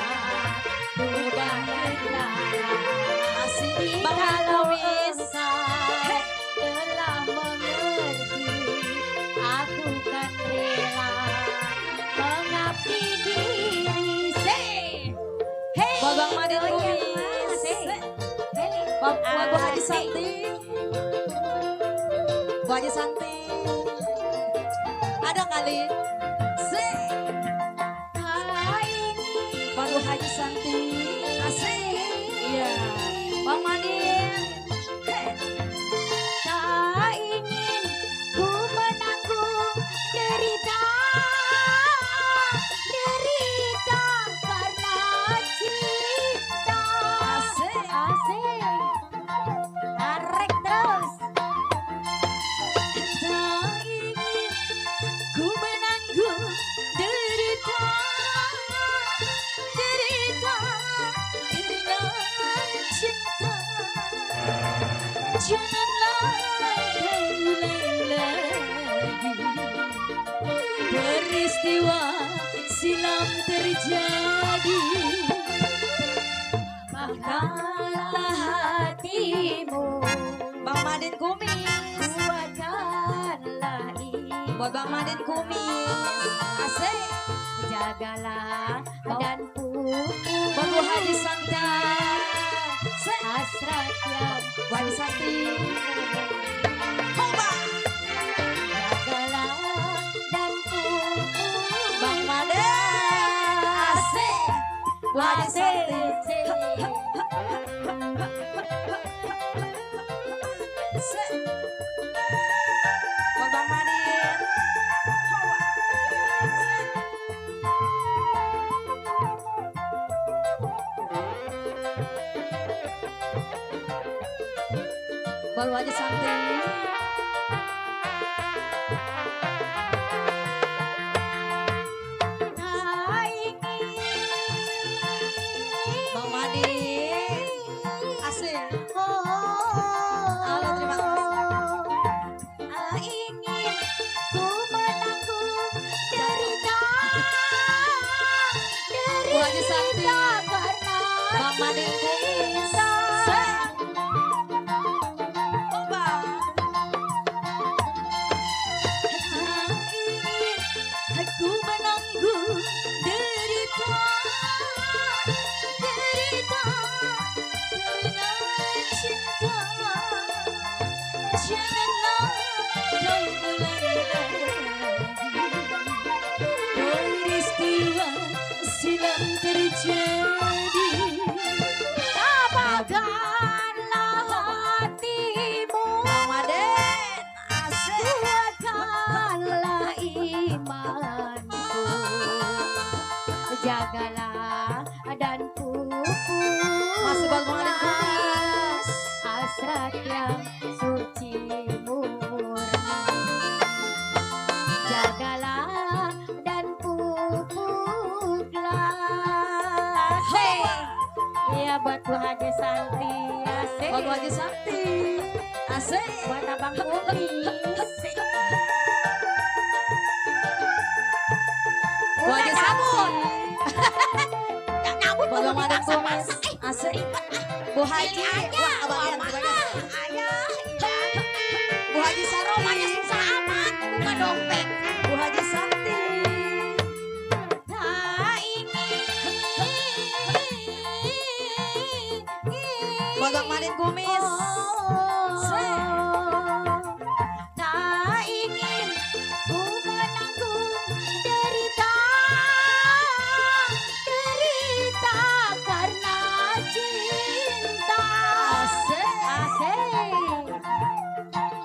beban dan lara. Kalau engkau telah mengerti, aku kan rela mengabdi diri. Hey, Buat Bang Madin goyang Kumis. asik. Buat Bu Haji Asik. Santi. Bu Haji Santi. Ada kali. Buat Bu Haji Santi. Asik. Iya. Bang Madin. Tak ingin peristiwa silam terjadi. Bakalah hatimu Bang Madin Kumis, kuatkanlah buat Bang Madin Kumis, asik. jagalah dan pupuk Buat Bu Haji Santa, hasrat yang Bu Haji Santi, jagalah dan pupuk Bang Madin, asik. Bu Haji Santi, asik. Buat Bang Madin, buat Bu Haji Santi. Bang Madin, asik. Allah, terima kasih. Ingin ku menanggung derita Bu Haji Santi, karena Bang Madin Kumis, Oba. Aku menanggung derita karena cinta. Janganlah kau ulangi peristiwa silam terjadi. tabahkanlah hatimu Bang Madin, asik. kuatkanlah imanku jagalah dan pupuk Masih buat Bang Madin Kumis. hasrat yang suci murni jagalah dan pupuklah iya buat Bu Haji Santi asik Buat Bu Haji Santi, asik. buat Abang Kumis Bu Haji Santi, nyambut buat Bang Madin sama Kumis, asik. Bu Haji, wah abang Bu Haji romanya Santi, susah amat buka dompet Bu Haji Santi, tak ingin buat Bang Madin Kumis. tak ingin ku menanggung derita karena cinta Asik.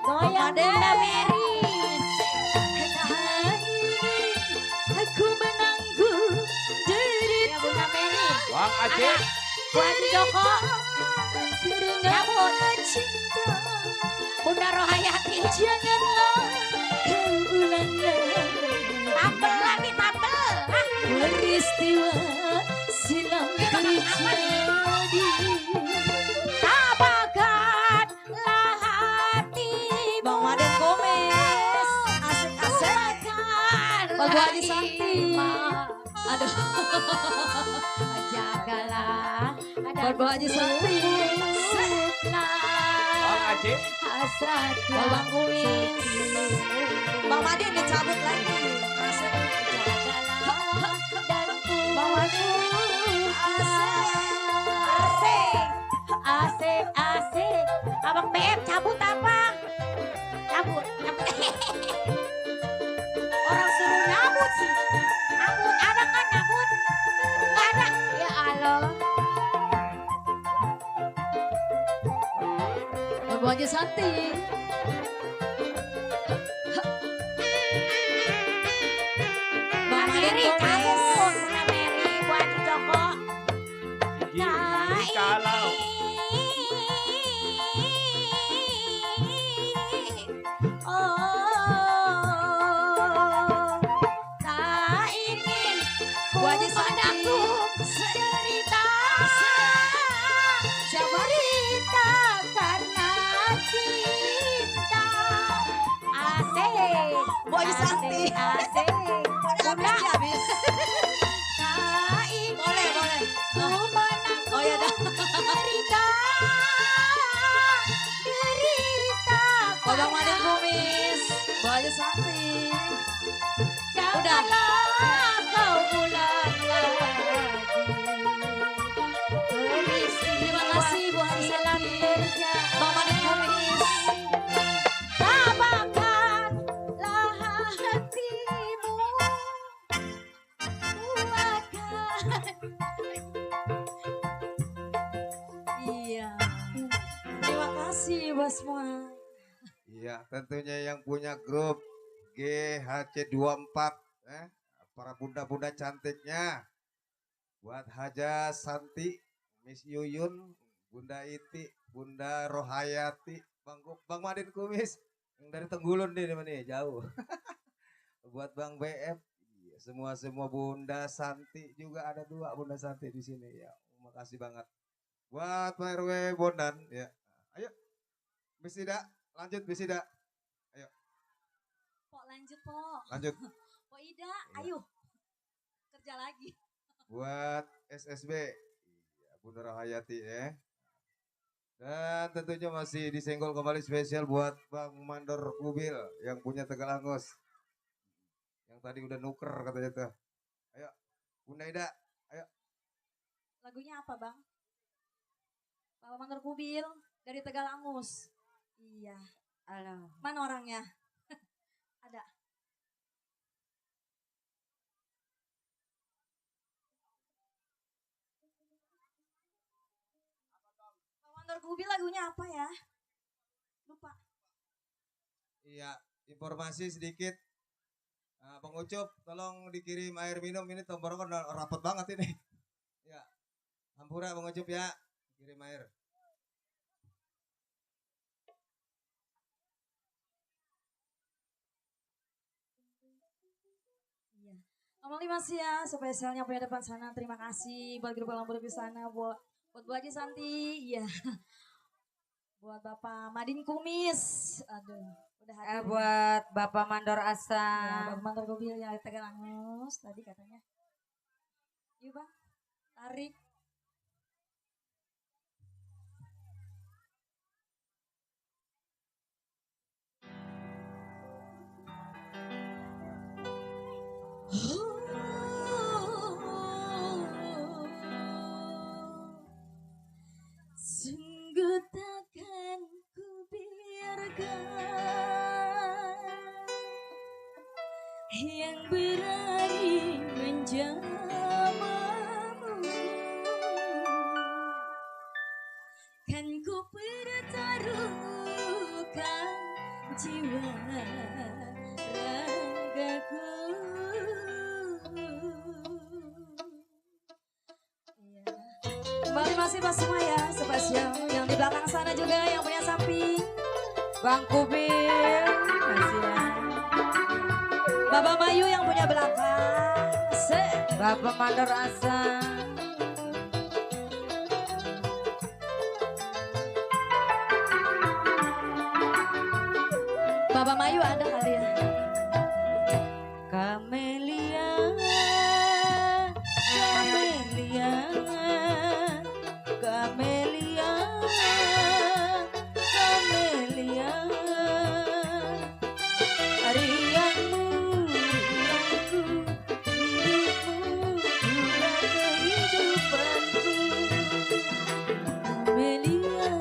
goyang Made. Bunda Mary Aku menanggung derita ya Bunda Mary Bang Aceh. Bu Haji Joko karena cinta. Bunda Rohayati Janganlah kau ulang tampil lagi tampil peristiwa silam terjadi. tabahkanlah hatimu Bang Madin Kumis, asik-asik. Buat Bu Haji Santi, aduh. jagalah Buat Bu Haji Santi, Bang Aceh. hasrat buat Bang Kumis. Bang Madin dicabut lagi. Asik. Bang Madin, asik abang BM cabut apa cabut orang suruh nyabut sih nyabut ada kan nyabut nggak ada ya Allah buat Bu Haji Santi. Bang Madin Mary Kumis. cabut Bunda Mary buat Joko Gini kalau. tak ingin Bu Haji Santi. menanggung derita Siapa? derita karena cinta asik Bu Haji Santi. asik Kumis dia habis. Tak ingin Boleh, boleh. ku menanggung Oh ya dah. derita. Derita Kodong Madin Kumis. Bawa aja Santi. Udah. janganlah kau ulang lagi. Terima kasih buat Silam Santi. terjadi. Bang Madin Kumis. Tabahkanlah hatimu. Buatkan. Iya. Terima kasih Bos semua. Iya, tentunya yang punya grup GHC24, para bunda-bunda cantiknya, buat Haja Santi, Miss Yuyun, Bunda Iti, Bunda Rohayati, Bang Madin Kumis, yang dari Tenggulun nih, jauh. Buat Bang BF, iya, semua Bunda Santi juga ada 2 Bunda Santi di sini ya. Terima kasih banget. Buat Pak RW Bondan ya. Ayo, Miss Ida, lanjut Miss Ida. Pok lanjut Pok. Lanjut. Pok Ida, ayo. Kerja lagi. Buat SSB, iya, Bunda Rahayati ya. Dan tentunya masih disenggol kembali spesial buat Bang Mandor Kubil yang punya Tegal Angus. Yang tadi udah nuker katanya tuh. Ayo, Bunda Ida, ayo. Lagunya apa Bang? Bapak Mandor Kubil dari Tegal Angus. Iya. Halo. Mana orangnya? Ada. Bapak Mandor Kubil lagunya apa ya? Lupa. Iya, informasi sedikit. Nah, Bang Ucup, tolong dikirim air minum ini tenggorokan udah rapet banget ini. Ya, hampura Bang Ucup ya, kirim air. Iya. Amali masih ya, spesialnya punya depan sana. Terima kasih buat grup Lamborghini di sana, buat Bu Haji Santi, iya. Buat Bapak Madin Kumis, aduh, udah hadir. Buat Bapak Mandor Ya, Asa. Bapak Mandor Kubil yang dari Tegal Angus tadi katanya. Yuk Bang, tarik. Sungguh takkan ku biarkan yang berani menjamamu, kan ku pertaruhkan jiwa ragaku. Iya. Kembali masih pas semua ya, spesial yang di belakang sana juga yang punya sapi. Bang Kubil. Masih ya. Bapak Mayu yang punya belakang. Bapak Mandor Asa. Bapak Mayu ada kali ya. Kamelia, Kamelia, Kamelia, Kamelia. Riangmu, riangku, dirimu, juga kehidupanku. Kamelia,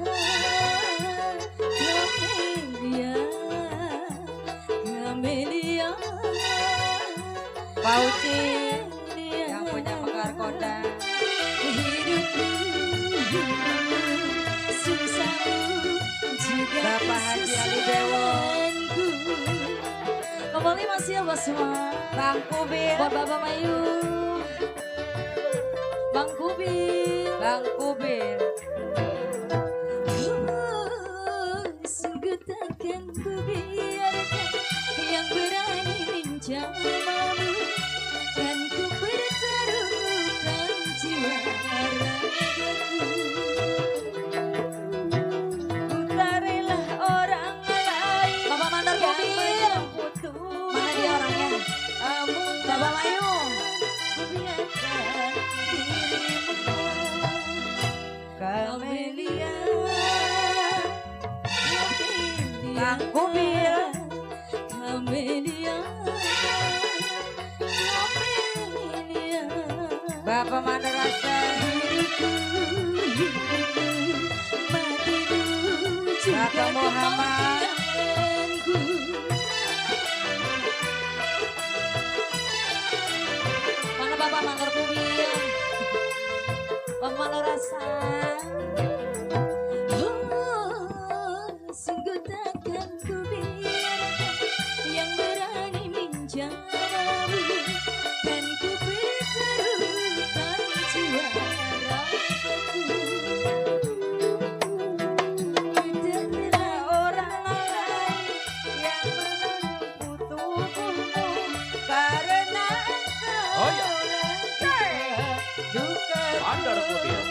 Kamelia, Kamelia. Pauci yang punya Mekar Koda. Hidupku, susahmu, juga Bapak Haji Ali Dewo. kesenanganku. Kembali masih ya bos semua. Bang Kubil, Buat Bapak Mayu, Bang Kubil. Bang Kubil. Sungguh takkan ku biarkan yang berani menjamamu, kan ku pertaruhkan jiwa ragaku. Carilah orang lain Bapak Mandor yang Kubil, menyebutku. mana dia orangnya? Bapak Mayu. Bang Kubil. Kamelia, Kamelia. Bapak Mandor Asa. Bapak Muhammad. Mana Bapak Mandor Kubil? Bapak Mandor Rasa. Sungguh takkan ku biarkan yang berani menjaramu, kan ku bertaruhkan jiwa ragaku. Tidaklah orang lain yang menempuh tubuhmu karena Oh ya. duka Mandor Kubil.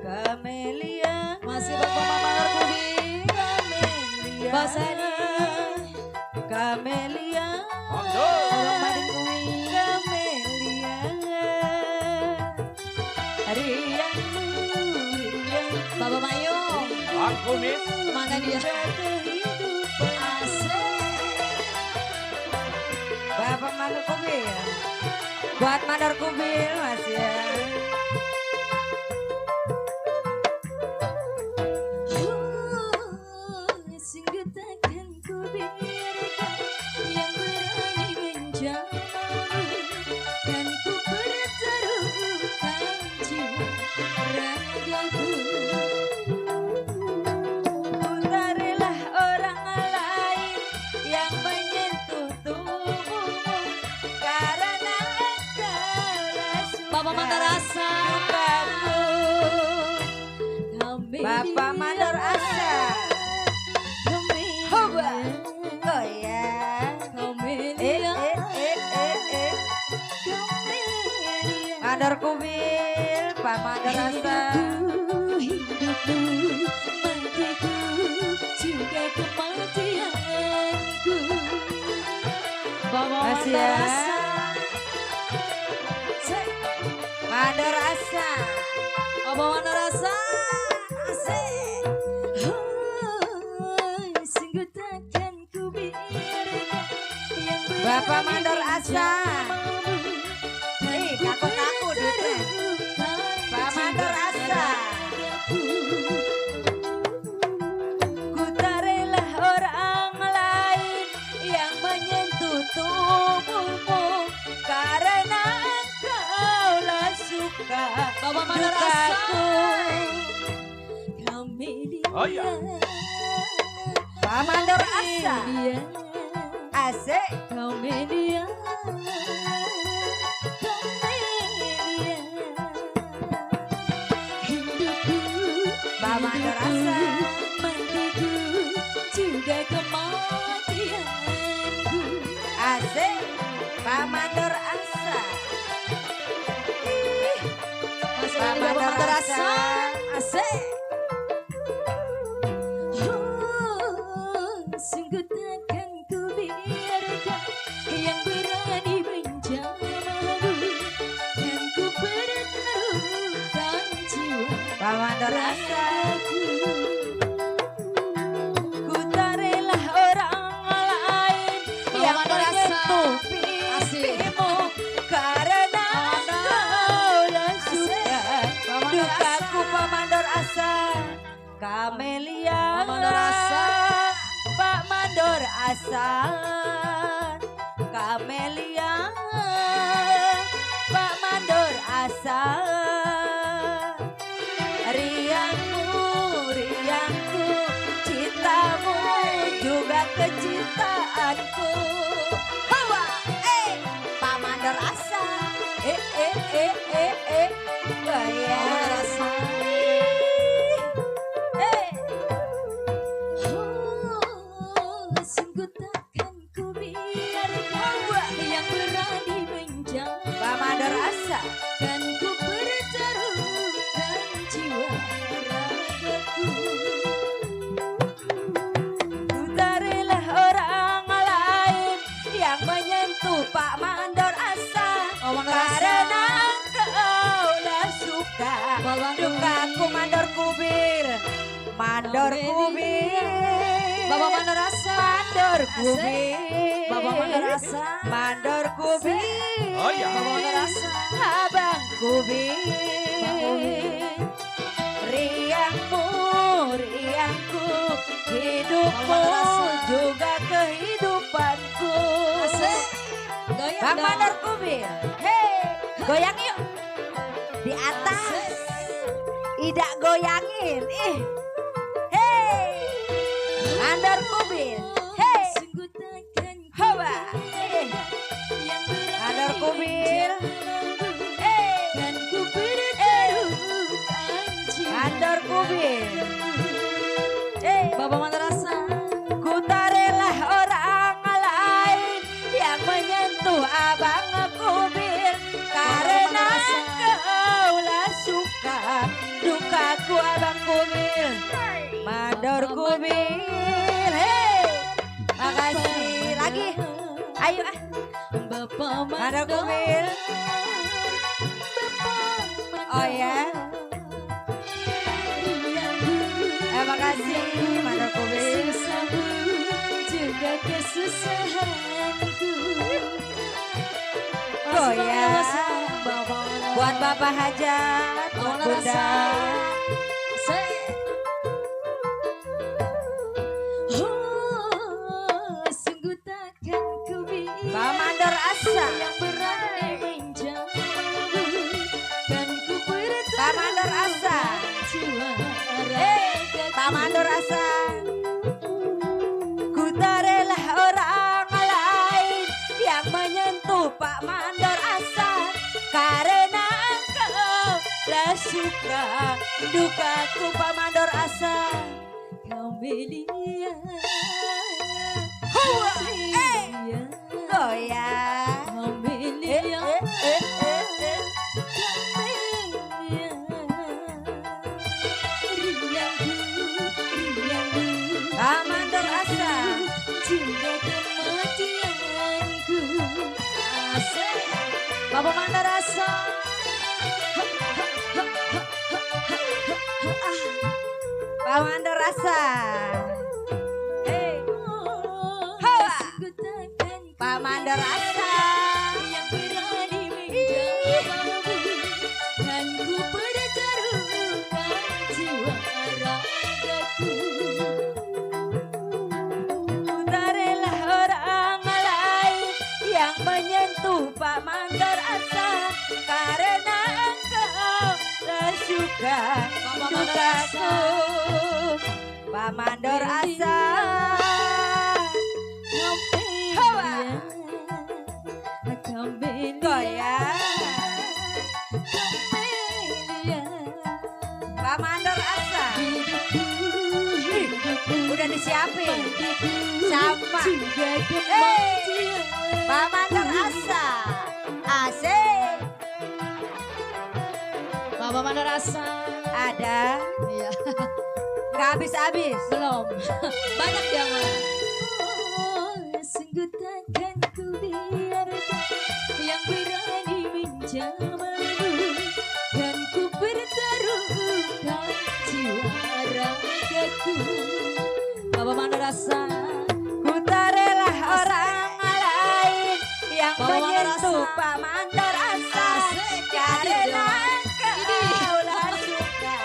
Kamelia. Masih Bapak Mandor Kubil. Kamelia. Basani. Kamelia. Mandor. Kamelia. Riangmu, riang Bapak Mayu. Bang Kumis. Mana dia? kehidupan. Asik. Bapak Mandor Kubil. Buat Mandor Kubil Mas ya. Sungguh takkan ku biarkan yang berani menjaramu, kan ku bertaruhkan jiwa ragaku. Putarilah orang lain yang menyentuh tubuhmu karena engkaulah Bapak Mandor Asa. sukaku. Bapak Mandor Asa. Hoba. Goyang. Mandor Kubil, Pak Mandor Asa. Hidupku, matiku, juga kematianku. Bapak Masih Mandor ya. Asa. Mandor Asa. Bapak Mandor Asa. Asik. Sungguh takkan ku biarkan yang Bapak berani Mandor Asa. menjaramu, Kaku duitnya. Pak Mandor Asa. Ku tak rela orang lain yang menyentuh tubuhmu karena engkaulah suka Bapak Mandor Asa. dukaku. Kamelia. Oh ya. Pak Mandor Asa. Kamelia. Asik. Kamelia. Kamelia. Hidupku, Pak Mandor Asa. matiku, juga kematianku. Asik. Pak Mandor Asa. Masih Pak lagi Bapak Mandor Mandor Asa. Asa. Asik. Sungguh takkan ku biarkan yang berani menjaramu, dan ku bertaruhkan jiwa Pak Mandor Asa. ragaku. Ku tak rela orang lain yang Mandor Asa. menyentuh Asik. pipimu karena engkaulah suka Pak Mandor Asa. dukaku. Pak Mandor Asa. Kamelia. Pak Mandor Asa. Pak Mandor Asa. Kamelia. Pak Mandor Asa. Riangmu, riangku, cintamu juga kecintaanku. Hawa, Pak Mandor Asa. Gaya. Sungguh takkan ku biarkan yang berani menjaramu, Pak Mandor Asa. kan ku bertaruhkan jiwa ragaku. Ku tak rela orang lain yang menyentuh Pak Mandor Asa. Oh, Mandor Asa. Karena engkaulah suka Bapak dukaku. Mandor Kubil. Mandor Kamelia. Kubil. Bapak Mandor Rasa. Mandor Asik. kubir. Bapak Mandor Rasa. Mandor kubir. Oh ya. Bapak Mandor Rasa. Abang kubir. Bang Kubir. Riangmu, riangku, hidupmu Bapak Rasa. juga kehidupanku. Asik. Goyang Bang dong. Mandor kubir. Hei, goyang yuk. Di atas. Asik. Ida goyangin. Ih. Hei. Mandor kubir. Hei. Sungguh takkan Hoba. Ih. yang berani Mandor kubir. menjauhku. Hei. Dan ku bertaruhkan jiwa. Mandor kubir. Hei. Bapak Mandor Rasa. Ku tak rela orang lain yang menyentuh abang kubir karena kaulah suka dukaku abang kubir. Mandor kubir. Hei. Makasih lagi. Ayo ah. Bapak Mandor kubir. Oh ya. Makasih Mandor kubir. Juga kesusahanku. Goyang. Bapak Buat Bapak Hajat, buat Bunda. Sungguh takkan ku Pak Mandor Asa. yang berani menjauh dan ku Pak Mandor Asa. juara. Pak Mandor Asa. Ku tak rela orang lain yang menyentuh Pak Mandor Asa karena engkau lah suka dukaku Pak Mandor Asa. Kamelia, Hua, Kamelia, Goyang. Kamelia, Kamelia. Riangku, Pak Mandor Asa. juga kematianku. Asik. Bapak Mandor Rasa. Pak Mandor Asa. Hei, Hawa. Pak Mandor Asa. Yang berani menjawabmu dan ku pertaruhkan jiwa ragaku. Ku tak rela orang lain yang menyentuh Pak Mandor Asa karena engkau tak suka dukaku Pak Mandor Asa. Hawa. Goyang. Pak Mandor Asa. Udah disiapin sama. Hei, Pak Mandor Asa. Asik. Bapak Mandor Rasa. Ada. Iya. Gak habis-habis. Belum. Banyak yang mana. Sungguh takkan ku biarkan yang berani menjamamu dan ku pertaruhkan jiwa ragaku. Bapak Mandor Rasa. Ku tak rela orang lain yang Bawa Mandor menyentuh Asa. Pak Mandor Asa Asik. karena Ini. kau lah suka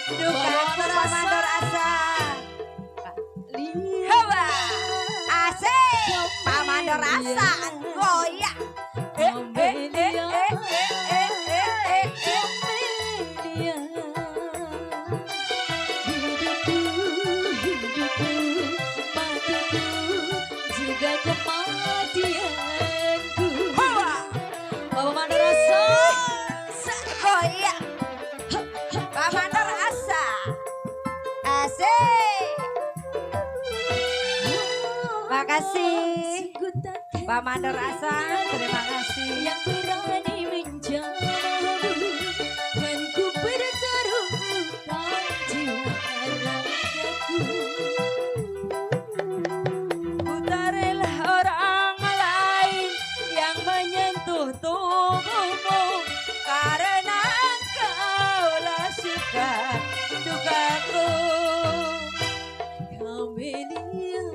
dukaku Bawa Mandor Pak Asa. Mandor Asa. Hawa. Asik. Pak Mandor Asa goyang. Juga kematianku. Hawa. Bapak Mandor Rasa. Goyang. Pak Mandor Asa. Asik. Makasih. Pak Mandor Asa, terima kasih. Yang berani menjauh dan ku pertaruhkan jiwa ragaku. Ku tak rela orang lain yang menyentuh tubuhmu karena engkau lah suka dukaku. Kamelia,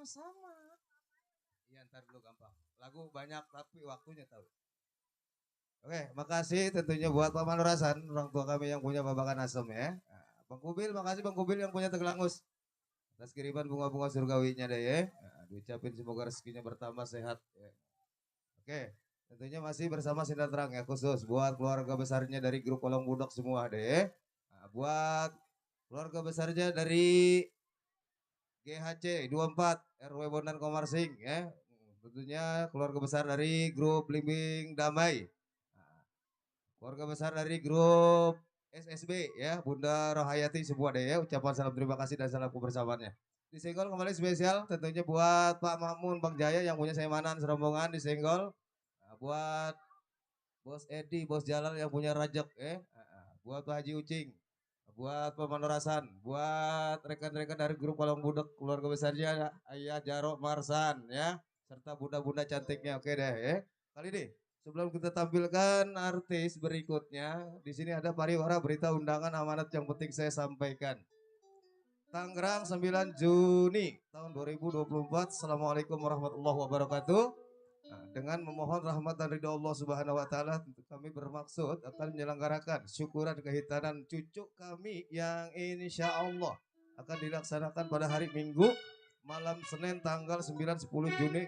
Sama-sama. Iya ntar dulu gampang. Lagu banyak tapi waktunya tahu. Oke, makasih tentunya buat Pak Manurasan, orang tua kami yang punya babakan asem ya. Nah, Bang Kubil, makasih Bang Kubil yang punya Tegelangus. Atas kiriman bunga-bunga surgawinya deh ya. Nah, diucapin semoga rezekinya bertambah sehat. Ya. Oke, tentunya masih bersama Sinar Terang ya, khusus buat keluarga besarnya dari grup Kolong Budok semua deh. Nah, buat keluarga besarnya dari GHC 24 RW Bondan Komarsing ya. Tentunya keluarga besar dari grup Blimbing Damai. Nah, keluarga besar dari grup SSB ya, Bunda Rohayati sebuah deh ya. Ucapan salam terima kasih dan salam kebersamaannya. Disenggol kembali spesial tentunya buat Pak Mamun Bang Jaya yang punya Semanan serombongan disenggol. Nah, buat Bos Edi, Bos Jalal yang punya Rajak ya. Buat Pak Haji Ucing, buat Pak Manurasan, buat rekan-rekan dari grup Kolong Budok keluarga besarnya Ayah Jarok Marsan ya, serta bunda-bunda cantiknya. Oke deh ya. Kali ini sebelum kita tampilkan artis berikutnya, di sini ada pariwara berita undangan amanat yang penting saya sampaikan. Tangerang 9 Juni tahun 2024. Assalamualaikum warahmatullahi wabarakatuh. Nah, dengan memohon rahmat dan ridho Allah Subhanahu wa taala, tentu kami bermaksud akan menyelenggarakan syukuran kehitanan cucu kami yang insya Allah akan dilaksanakan pada hari Minggu malam Senin tanggal 9-10 Juni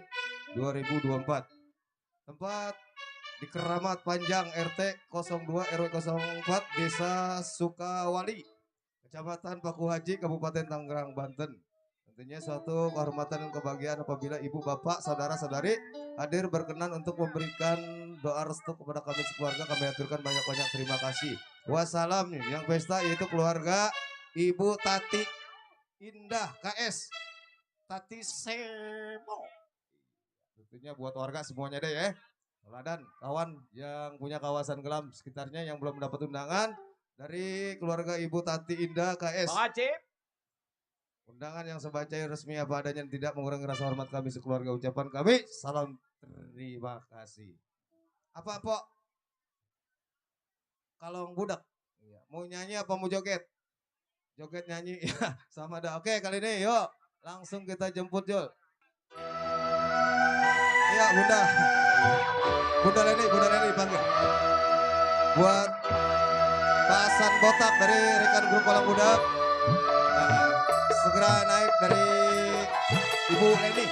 2024. Tempat di Keramat Panjang RT 02 RW 04 Desa Sukawali, Kecamatan Paku Haji, Kabupaten Tangerang, Banten. Tentunya suatu kehormatan dan kebahagiaan apabila ibu bapak saudara-saudari hadir berkenan untuk memberikan doa restu kepada kami sekeluarga. Kami aturkan banyak-banyak terima kasih. Wassalam yang pesta yaitu keluarga Ibu Tati Indah KS Tati Semo. Tentunya buat warga semuanya deh ya. Dan kawan yang punya kawasan Gelam sekitarnya yang belum mendapat undangan dari keluarga Ibu Tati Indah KS. Bang Acip. Undangan yang sebaca resmi apa adanya, tidak mengurangi rasa hormat kami sekeluarga. Ucapan kami salam terima kasih. Apa Pok? Kalong Budak. Iya. Mau nyanyi apa mau joget? Joget nyanyi ya sama dah. Oke kali ini yuk langsung kita jemput Jul. Iya Bunda. Bunda Leni panggil. Buat Pasan Botak dari rekan grup Kolong Budak. Segera naik dari Ibu Leni.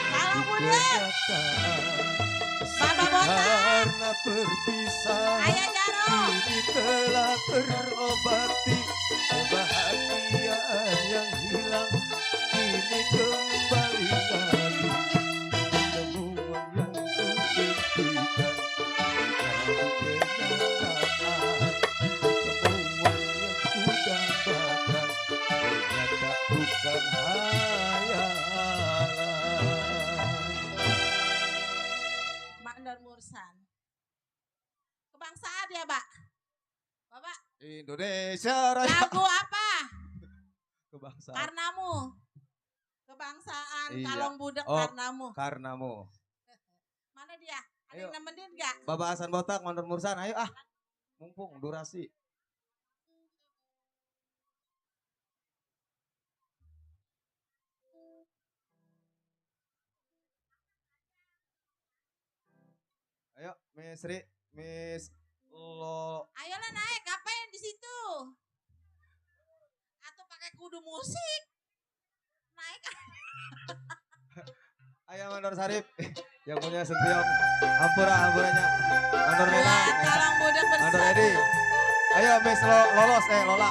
Kalau Budak, Baba Botak, Karena berpisah Ayah Jaro. ini telah terobati, kebahagiaan yang hilang kini kembali lagi. Temuan yang kuimpikan menjadi kenyataan. Temuan yang kudambakan ternyata bukan hayalan. Mandor Mursan. Kebangsaan ya, Pak? Bapak, Indonesia Raya. lagu apa? Kebangsaan. Karnamu. Kebangsaan Iya. Kalong Budak Oh. Karnamu. Karenamu. Mana dia? Ada Ayo. yang nemenin gak? Bapak Hasan Botak, Mandor Mursan, ayo ah. Mumpung durasi. Ayo, Miss Ri, Miss Lo. Ayolah naik, ngapain di situ? Atau pakai kudu musik? Naik. Ayo Mandor Sarip, yang punya sentiong. Ampuranya. Mandor Mela, Buat Kalong Budak Mandor bersama. Edi. Ayo Miss Lolos, Lola.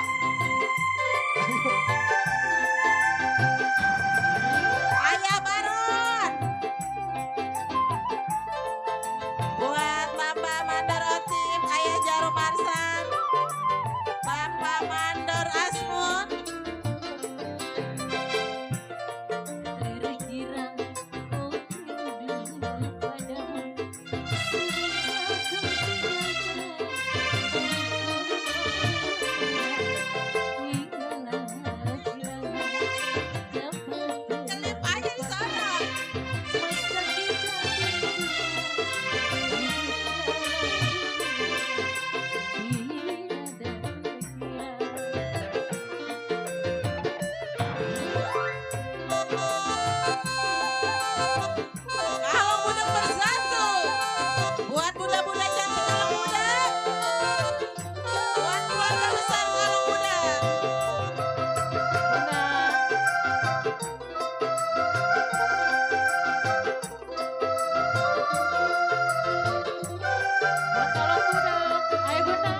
Ayah Baron. Buat Bapak Mandor Otim, Ayah Jarum Marsan, Bapak Mandor Asmun. Kira-kira kau rindu padamu, sudah kau tinggalkan. Kalong budak bersatu. Buat bunda-bunda cantik kalong budak. Buat keluarga besar kalong budak. Buat kalong budak. Ayo bunda.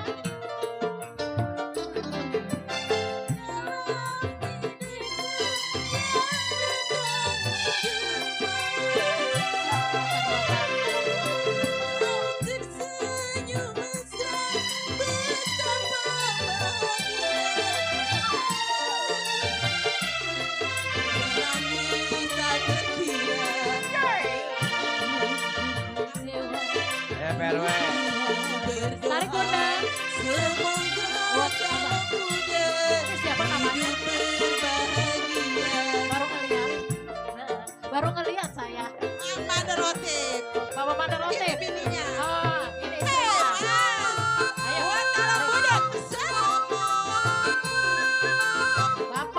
Ayo PRW. Tarik bunda. Buat siapa? Ini siapa namanya? Baru ngeliat saya. Bapak Mandor Rotip. Oh, ini istrinya. Ayo. Bapak Mandor Rotip. Buat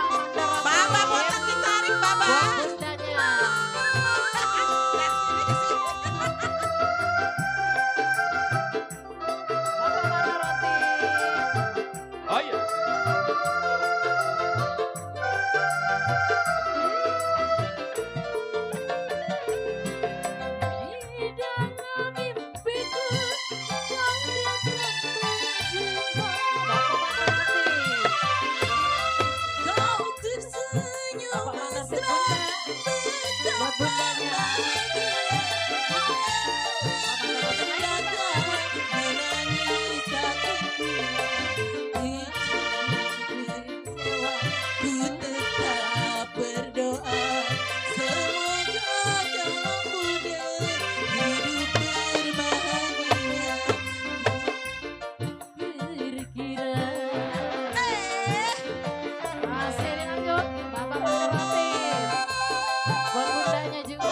bundanya. Bapak Mandor Rotip. Oh iya. Di dalam mimpiku kau datang menjumpa. Bapak Mandor Rotip. Bapak Mandor Rotip bunda. Buat bundanya. Masih dilanjut Bapak Mandor Rotip. Buat bundanya juga.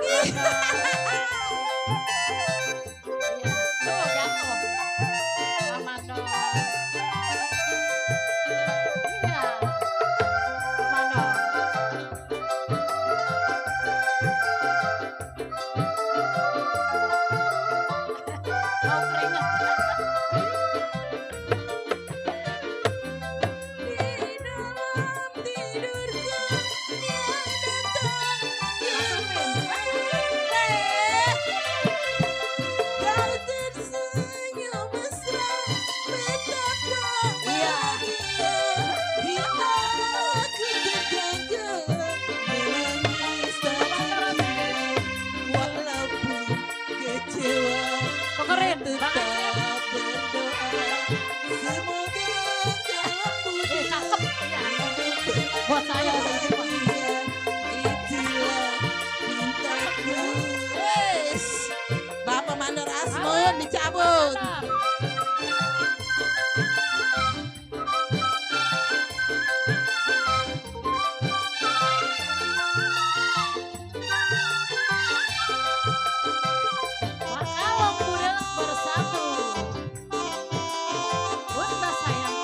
lagi. Iya, tuh jatuh. Aman dong. Iya. Aman dong. Mau keringet. Di dalam tidurku dia datang kau tersenyum mesra betapa bahagia hidupku terjaga menangis tak walaupun kecewa Tukerin, tetap berdoa semoga dalam budi cakep. Iya. Buat saya udah ini, Pak. itulah pintaku. Wes, Bapak Mandor Asmun dicabut. Makalong budak bersatu. Bunda sayang.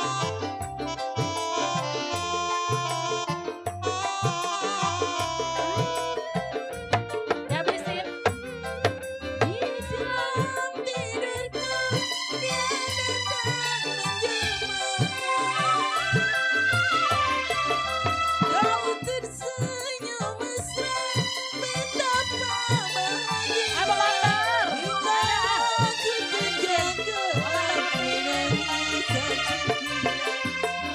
Dihabisin. Di dalam tidurku dia datang menjelma. Kau tersenyum mesra betapa bahagia. Abang Mandor. Hidupku terjaga menangis tak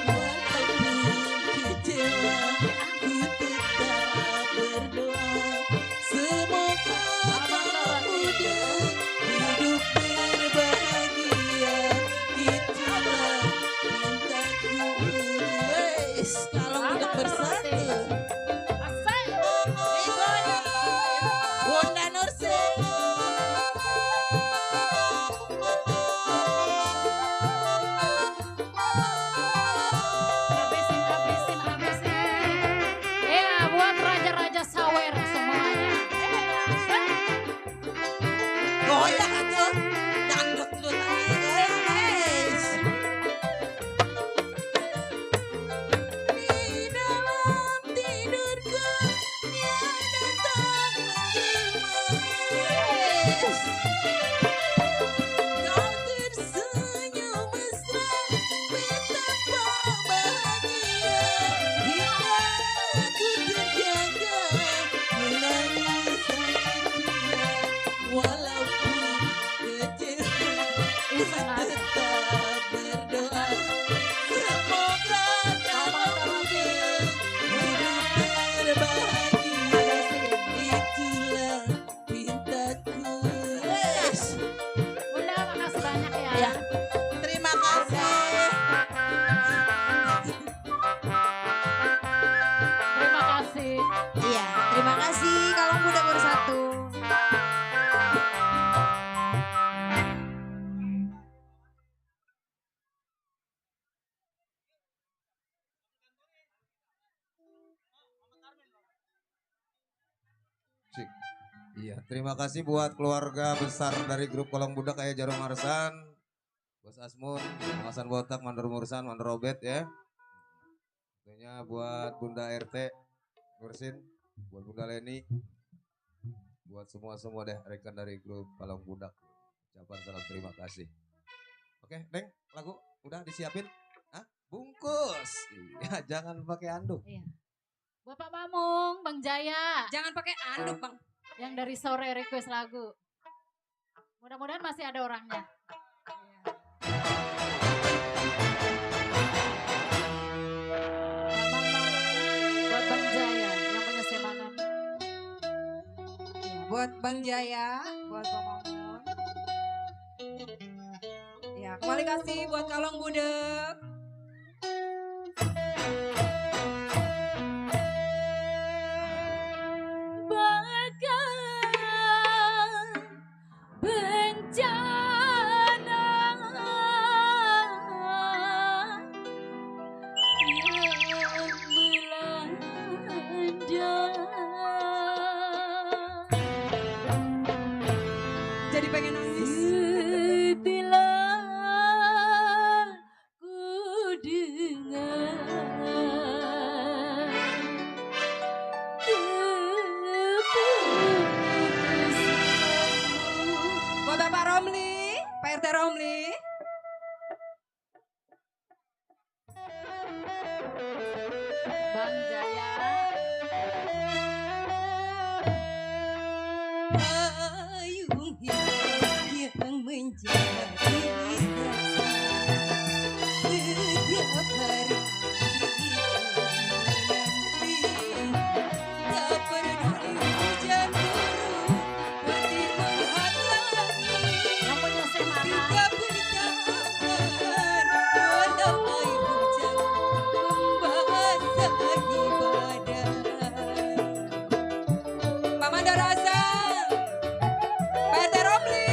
walaupun kecewa ku tetap berdoa semoga dalam muda hidup berbahagia itulah pintaku. Wes, kalau muda bersatu Asal. Bunda Nurse. Habisin. Ya, buat raja-raja sawer semuanya. Asal. Goyang atuh. Dangdut lu tadi. Wes. Di dalam tidurku dia datang menjelma. Kau tersenyum mesra betapa bahagia hidupku terjaga menangis sakitnya walaupun kecewa tetap berdoa semoga dalam muda hidup berbahagia itulah pintaku. Wes, Bunda makasih banyak ya. ya, terima kasih. Terima kasih. Iya, terima kasih Kalong Budak Bersatu. Cik. Iya, terima kasih buat keluarga besar dari grup Kolong Budak kayak Jarum Arsan, Bos Asmun, Masan Botak, Mandor Mursan, Mandor Robet ya. Tentunya buat Bunda RT, Nursin, buat Bunda Leni, buat semua deh rekan dari grup Kolong Budak. Ucapan salam terima kasih. Oke, Neng, lagu udah disiapin? Hah? Bungkus. Iya, jangan pakai anduk. Iya. Bapak Mamung, Bang Jaya, Jangan pakai anduk, Bang. yang dari sore request lagu. Mudah-mudahan masih ada orangnya. Buat Bang Jaya yang punya semangat. Buat Bang Jaya, buat Bang Mamun. Ya, kembali kasih buat Kalong Budak. Bagaikan bencana yang melanda Pak RT Romli. Bang Jaya. Payung hitam yang menjadi saksi setiap hari menanti, tak peduli hujan turun petir menghalangi, Yang punya semangat. kita bertahan walau air hujan membasahi badan. Pak Mandor Hasan, Pak RT Romli,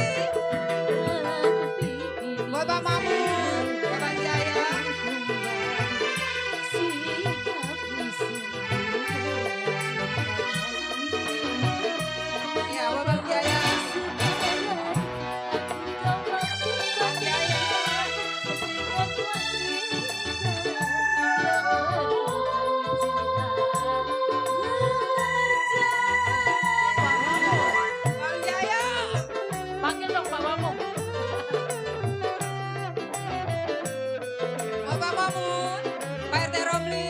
buat Pak Mamun, Pak Bang Jaya. Ya, buat Bang Jaya. Bang Jaya. Bang Jaya. Panggil dong Pak Mamu. Buat Pak Mamun, Pak RT Romli.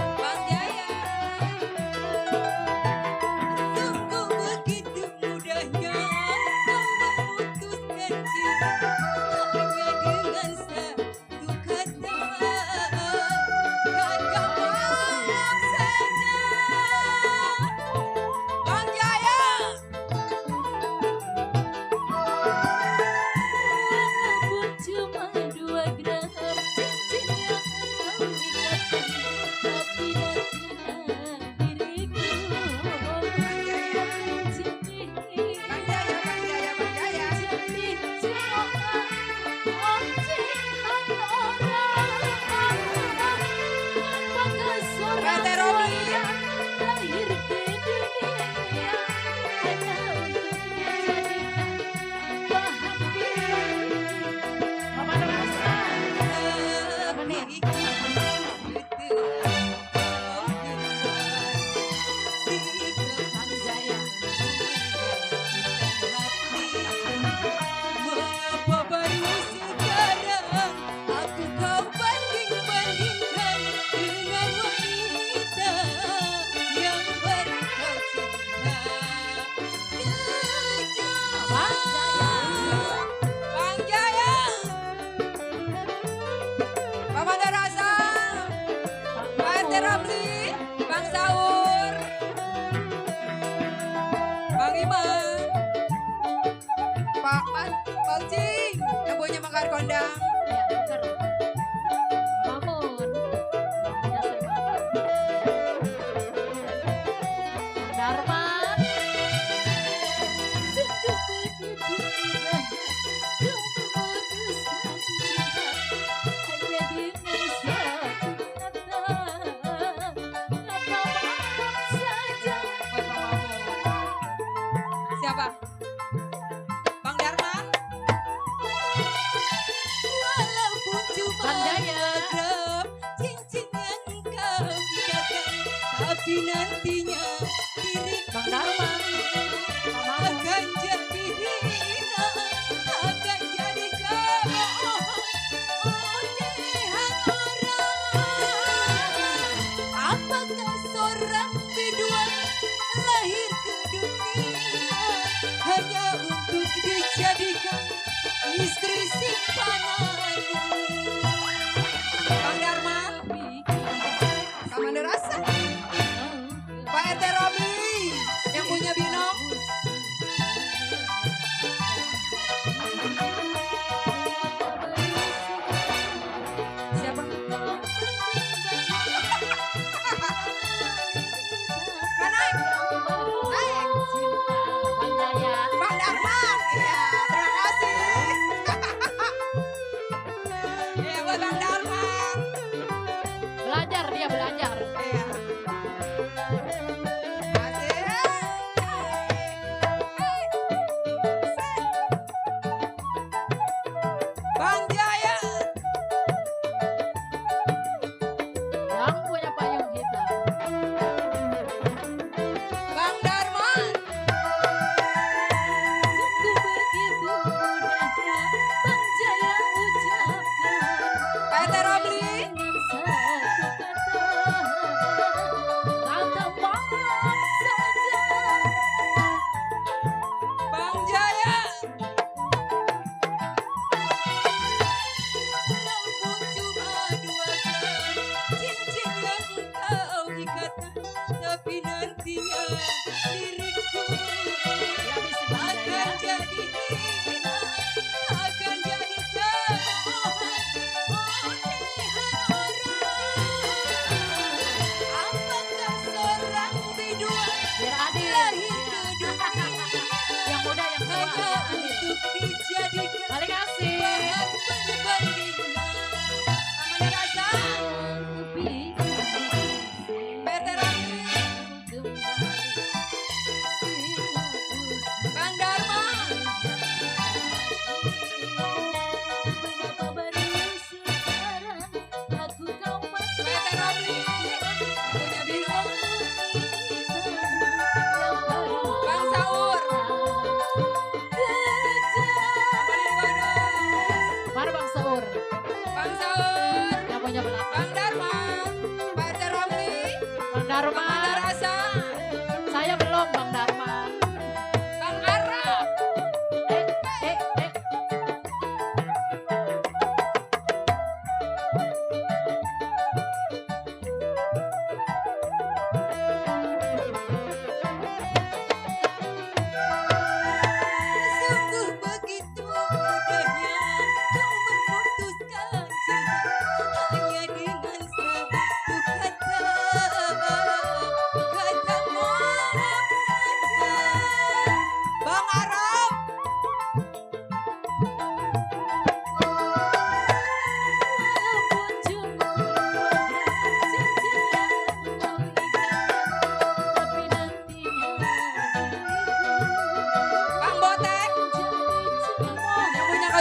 Bang Jaya. Sungguh begitu mudahnya kau memutuskan cinta hanya dengan satu kata. Kata maaf saja. Bang Jaya. Walaupun cuma 2 gram cincin yang engkau ikatkan, tapi nantinya diriku mencintai. Bang Jaya, Bang Jaya, Bang Jaya. Jadi cuma ocehan orang. Apakah seorang RT Romli. yang lahir ke dunia hanya untuk dijadikan bahan bulan? Mama rasa Tapi setelah kau kembali, sikap Bang Jaya. mengapa baru sekarang aku kau banding-bandingkan dengan wanita yang baru kau cinta. Kejam. Bang Jaya. Pak Mandor Hasan, Pak RT Ramli, Bang Saur, Bang Iman, Bang Cing, yang punya Mekar Kondang. Ya, bener. Mamun. Punya semangat. Darman. Sungguh begitu mudahnya kau memutuskan cinta hanya dengan satu kata. Kata maaf saja. Buat Bang Mamun. Siapa? Bang Darman. Walaupun cuma Bang Jaya. 2 gram cincin yang kau ikatkan, tapi nantinya diriku Bang Darman. akan jadi hina, akan jadi kebohongan ocehan orang. Apakah seorang biduan lahir ke dunia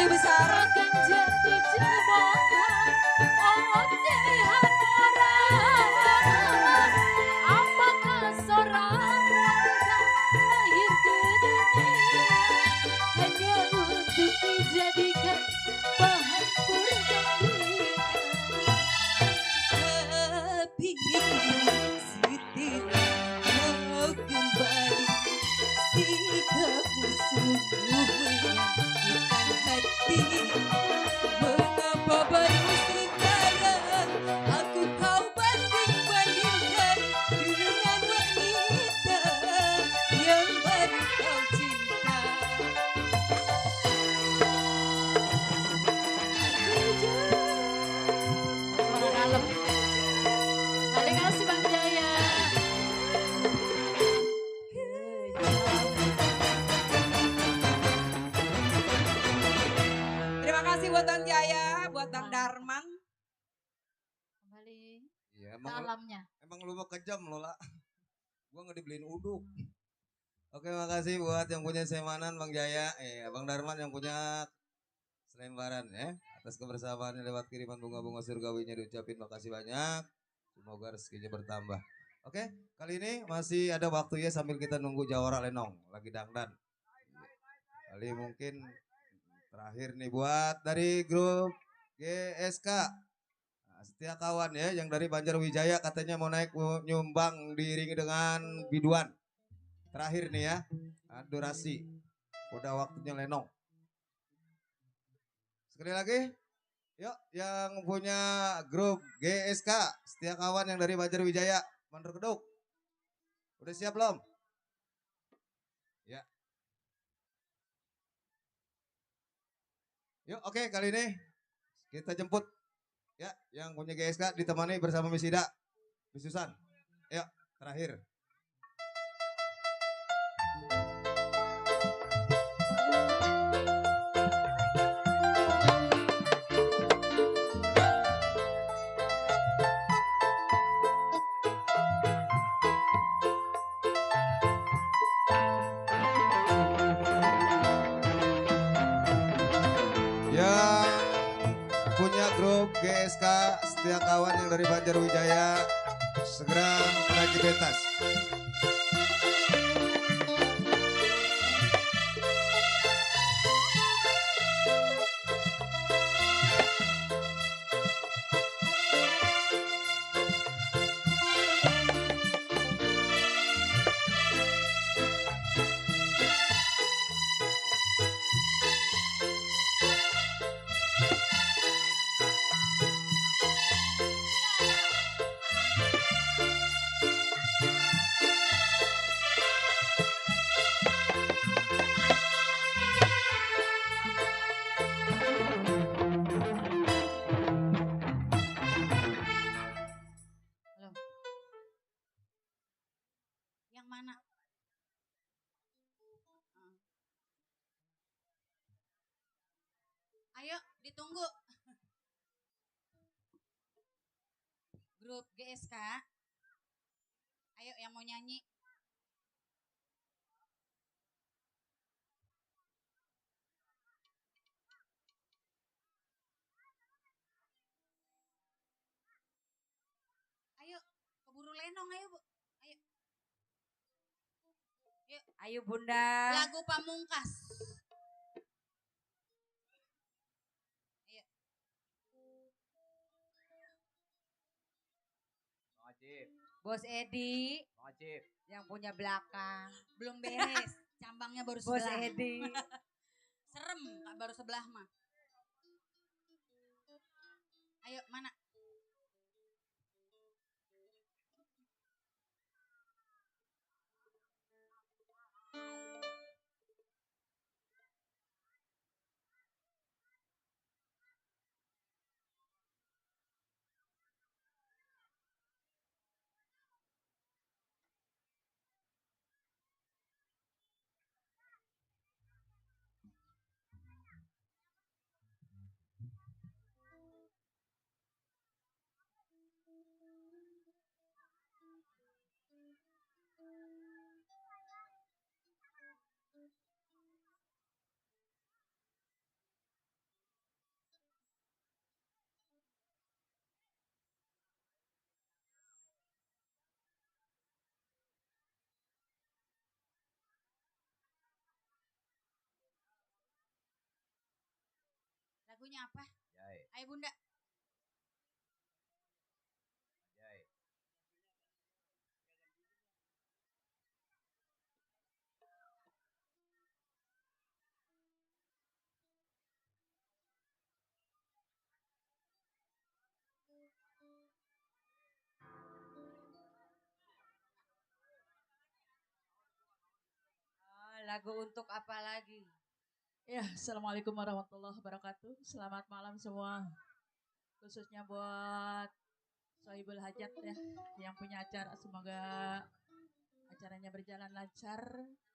kayu besar. akan jadi cobaan ocehan orang. Apakah seorang wanita lahir ke dunia hanya untuk dijadikan bahan pertandingan? Tapi Siti mau kembali, sikapmu sungguh menyakitkan hati. Mengapa baru sekarang aku kau banding-bandingkan dengan wanita yang baru kau cinta? Suara dalam. Balik kasih Bang Jaya. Terima kasih buat Bang Jaya, buat Bang Darman. Kembali Iya, ke alamnya. emang lu mau kejam lo lah. Gua nggak dibeliin uduk. Oke, makasih buat yang punya semanan Bang Jaya, Bang Darman yang punya selembaran ya. Atas kebersamaannya lewat kiriman bunga-bunga surgawinya diucapin makasih banyak. Semoga rezekinya bertambah. Oke, kali ini masih ada waktu ya sambil kita nunggu Jawara Lenong lagi dangdan. Kali mungkin terakhir nih buat dari grup GSK. Nah, setia kawan ya yang dari Banjarwijaya katanya mau naik nyumbang diiringi dengan biduan. Terakhir nih ya, durasi. Udah waktunya Lenong. Sekali lagi, yuk yang punya grup GSK, setia kawan yang dari Banjarwijaya, Mandor Keduk. Udah siap belum? Ya. Yuk, oke kali ini kita jemput ya yang punya GSK ditemani bersama Miss Ida, Miss Susan. Yuk, terakhir. Yang punya grup GSK setia kawan yang dari Banjarwijaya segera menaiki pentas. Loh. Yang mana? Ayo, ditunggu. Grup GSK. Ayo yang mau nyanyi. Ayo, keburu Lenong ayo, Bu. Ayo. Yuk, Ayo Bunda. lagu Pamungkas. Ayo. Wajib, Bos Edi wajib. yang punya belakang. Belum beres, cambangnya baru Bos sebelah. Edi. Serem, baru sebelah mah. Ayo, mana? Lagunya apa? Jai. Ayo Bunda. Jai. Lagu untuk apa lagi? Ya, Assalamualaikum warahmatullahi wabarakatuh. Selamat malam semua. Khususnya buat Sohibul Hajat ya, yang punya acara. Semoga acaranya berjalan lancar.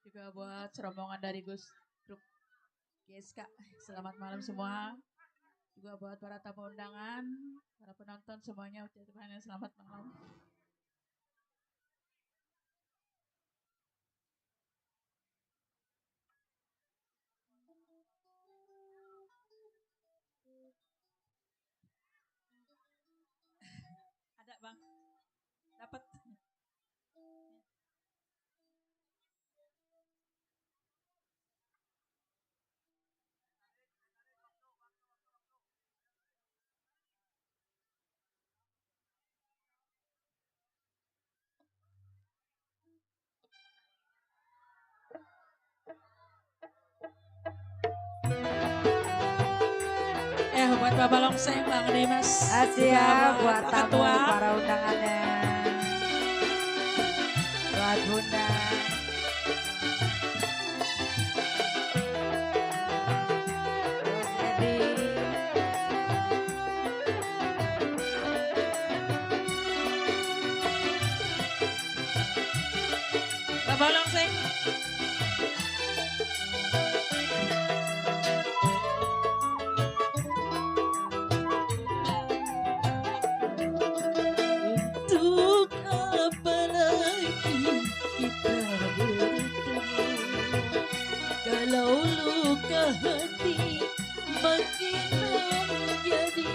Juga buat serombongan dari Gus Grup GSK. Selamat malam semua. Juga buat para tamu undangan, para penonton semuanya ucapkan selamat malam. Ada bang, dapat. Buat Bapak Longseng, Bang Dimas. Asia buat Bapak tamu Ketua. para undangannya. Buat Bunda. Bos Edi. Bapak Longseng. Untuk apa lagi kita bertemu, kalau luka hati makin menjadi,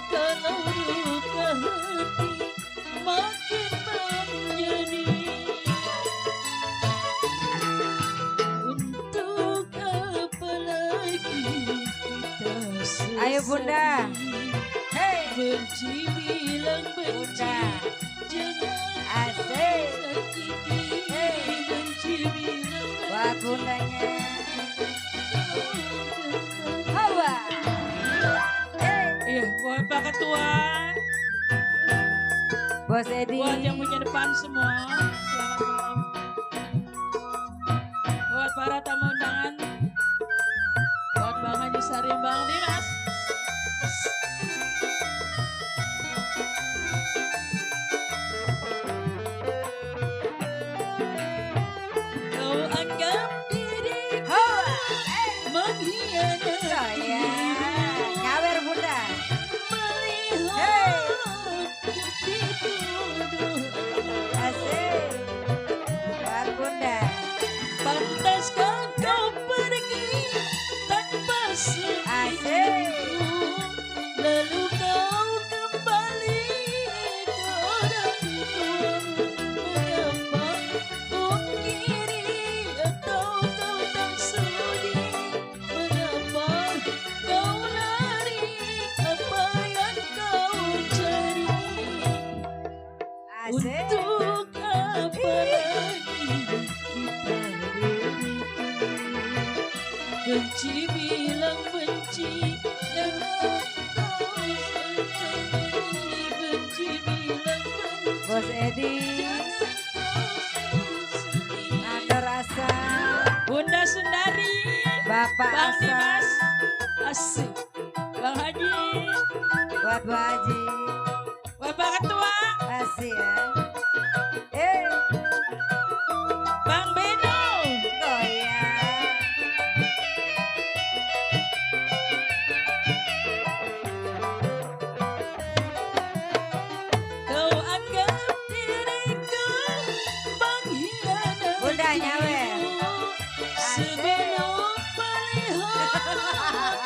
kalau luka hati makin menjadi. Untuk apa lagi kita sesali? Ayo, Bunda. Hey. Benci bilang benci, Bunda. jangan Asik. sakiti. Benci bilang Buat bundanya. benci. Hawa. Iya, buat Pak Ketua, Bos Edi. buat yang punya depan semua, selamat malam. Buat para tamu undangan, buat Bang Haji Sarim, Bang Dimas. Kau anggap diriku Hawa. mengkhianati Saya. Nyawer Bunda. melihat dituduh. Asik. Buat Bunda. Pantaskah kau pergi tanpa Asik. seizinku, lalu kau kembali ke orang tuamu. Mengapa pungkiri atau kau tak sudi? Mengapa kau lari apa yang kau cari? Asik. Untuk apa lagi kita bertemu? Benci bilang benci, jangan kau sakiti. Benci bilang benci, Bos Edi. jangan kau sedih. Ando rasa. Bunda Sundari, Bapak Bang Asa. Dimas, asik. Bang Haji, Buat Bu Haji. Bapak Ketua, Asik ya. Bang Beno. Goyang. Kau anggap diriku mengkhianati. Bunda nyawer. Sebelum melihat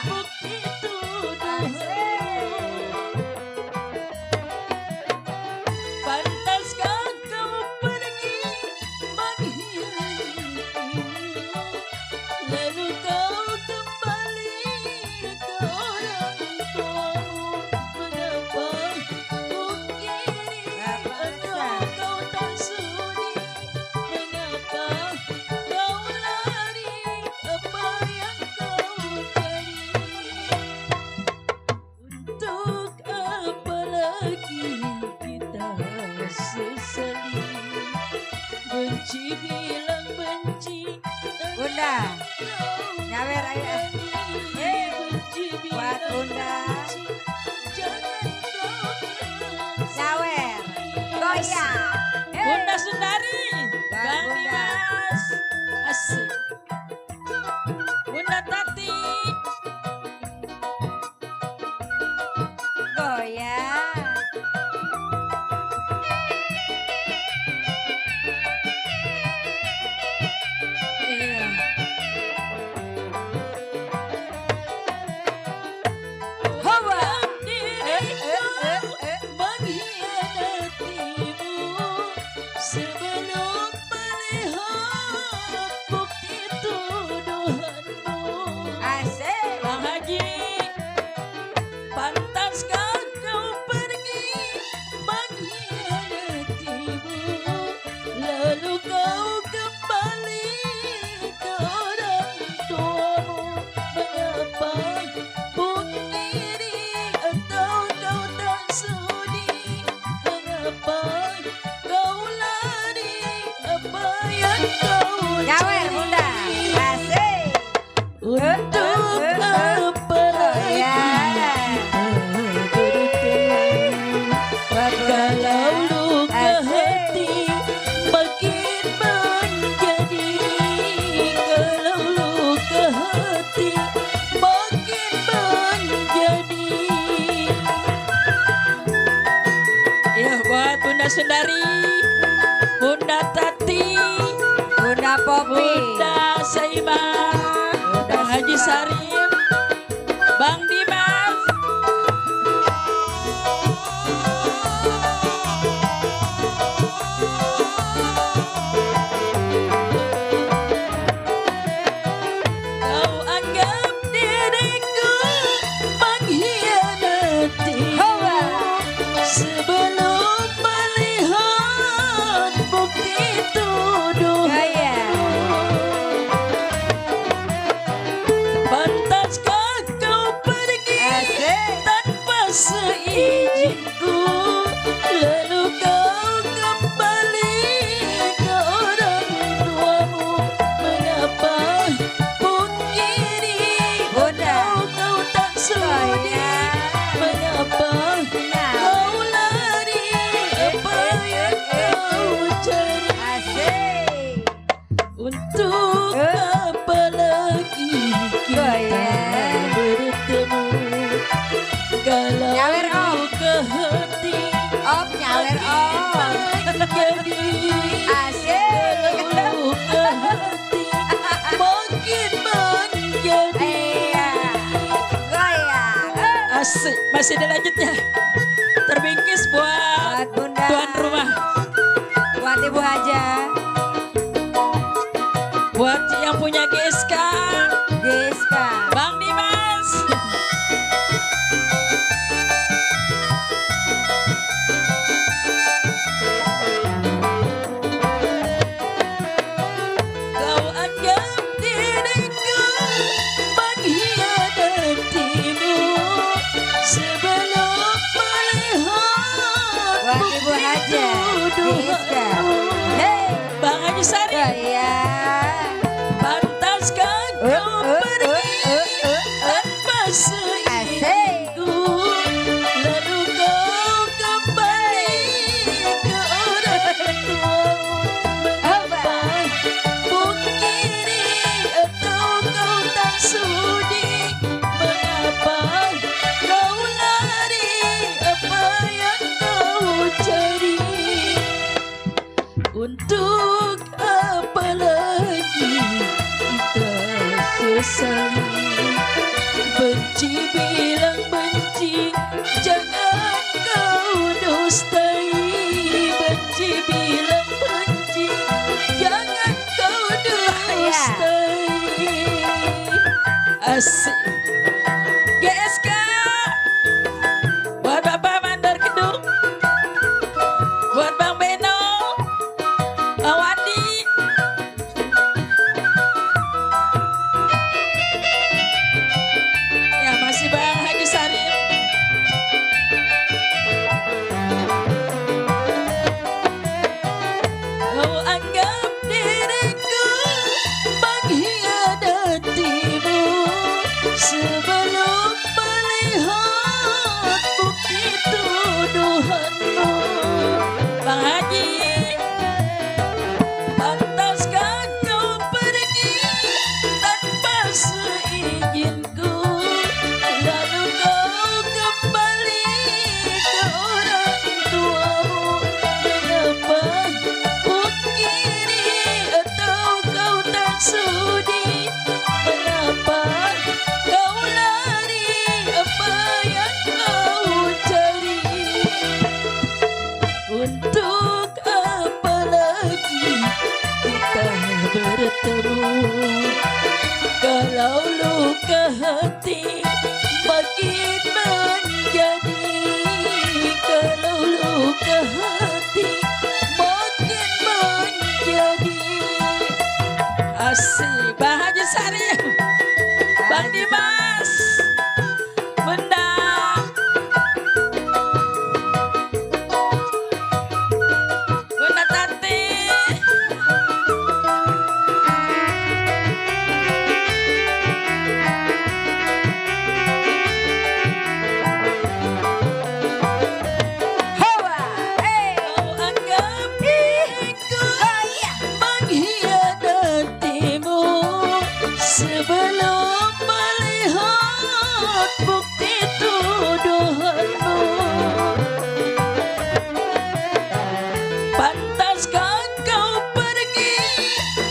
bukti tuduhan. Asik. Pantas Nyawer ayo. Buat Bunda. Nyawer. Goyang. Bunda Sundari. Buat Bang Bunda. Dimas. Asik. Bunda Tati. Goyang. Iya. Hawa. Mengkhianatimu sebelum melihat bukti tuduhanmu. Asik. Bang Haji, pantaskah kau pergi mengkhianatimu, lalu kau kembali ke orang tuamu? Mengapa pungkiri atau kau tak sudi? Mengapa kau lari apa yang kau Nyawer Bunda. Asik. untuk apa lagi Buat kalau luka Asik. hati makin menjadi, kalau luka hati makin menjadi. Ya buat Bunda Sundari, Bunda Tati, Bunda Popi. Bunda Saimah, Bang Haji Sarim, Bang Dimas. Kau anggap diriku mengkhianatimu sebelum melihat bukti tuduhanmu. Pantaskah kau pergi Asik. tanpa seizinku, lalu kau kembali ke orang tuamu? Mengapa pungkiri Bunda. atau kau tak sudi? Mengapa kau lari apa yang kau cari? Asik. Untuk apa lagi kita Goyang. bertemu, kalau Nyawer, Om. luka hati Om nyawer om. menjadi, Asik. kalau luka hati makin menjadi. Iya. Goyang. Asik, masih ada lanjutnya. Terbingkis buat Buat Bunda. tuan rumah, Buat Ibu Haja. buat yang punya GSK, Giska. Bang Dimas. Kau anggap diriku mengkhianatimu sebelum melihat Buat Ibu bukti Haja. Giska. tuduhanmu. Hei. Bang Haji Sari, Goyang. pantaskah kau pergi tanpa seizinku, lalu kau kembali ke orang tuamu? Mengapa pungkiri atau kau tak sudi? Mengapa kau lari apa yang kau cari? Untuk apa lagi kita sesali? Benci bilang benci, jangan kau dustai. Benci bilang benci, jangan kau dustai. Asik. GSK buat Bapak Mandor Kedung, buat Bang Beno, Bang Wandi. Ya masih Bang Haji Sarim. Kau anggap diriku mengkhianatimu sebelum melihat bukti tuduhanmu. Bang Haji, pantaskah kau pergi tanpa seizinku, lalu kau kembali ke orang tuamu? Mengapa pungkiri atau kau tak sudi? Mengapa kau lari? Apa yang kau cari? Untuk apa lagi kita bertemu, kalau luka hati makin menjadi, kalau luka hati makin menjadi. Asik Bang Haji Sarif, Bang Dimas, Bunda, Bunda Tati. Hawa, Kau anggap diriku mengkhianatimu sebelum melihat bukti tuduhanmu. Pantaskah kau pergi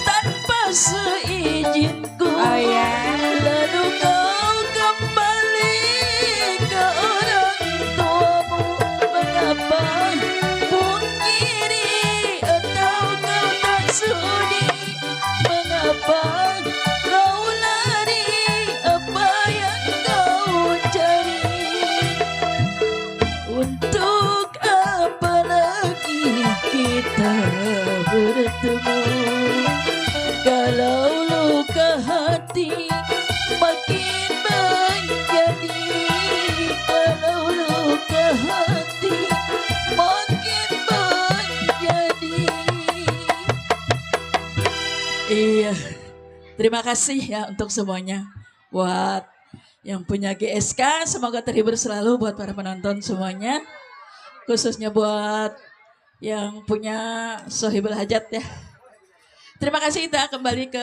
tanpa seizinku, lalu kau kembali ke orang tuamu? Mengapa pungkiri atau kau tak sudi? Mengapa kau lari? Apa yang kau cari? Untuk apa lagi kita bertemu, kalau luka hati makin menjadi, kalau luka hati makin menjadi. Iya, terima kasih ya untuk semuanya. Buat yang punya GSK, semoga terhibur selalu. Buat para penonton semuanya, khususnya buat yang punya Sohibul Hajat ya. Terima kasih, kita kembali ke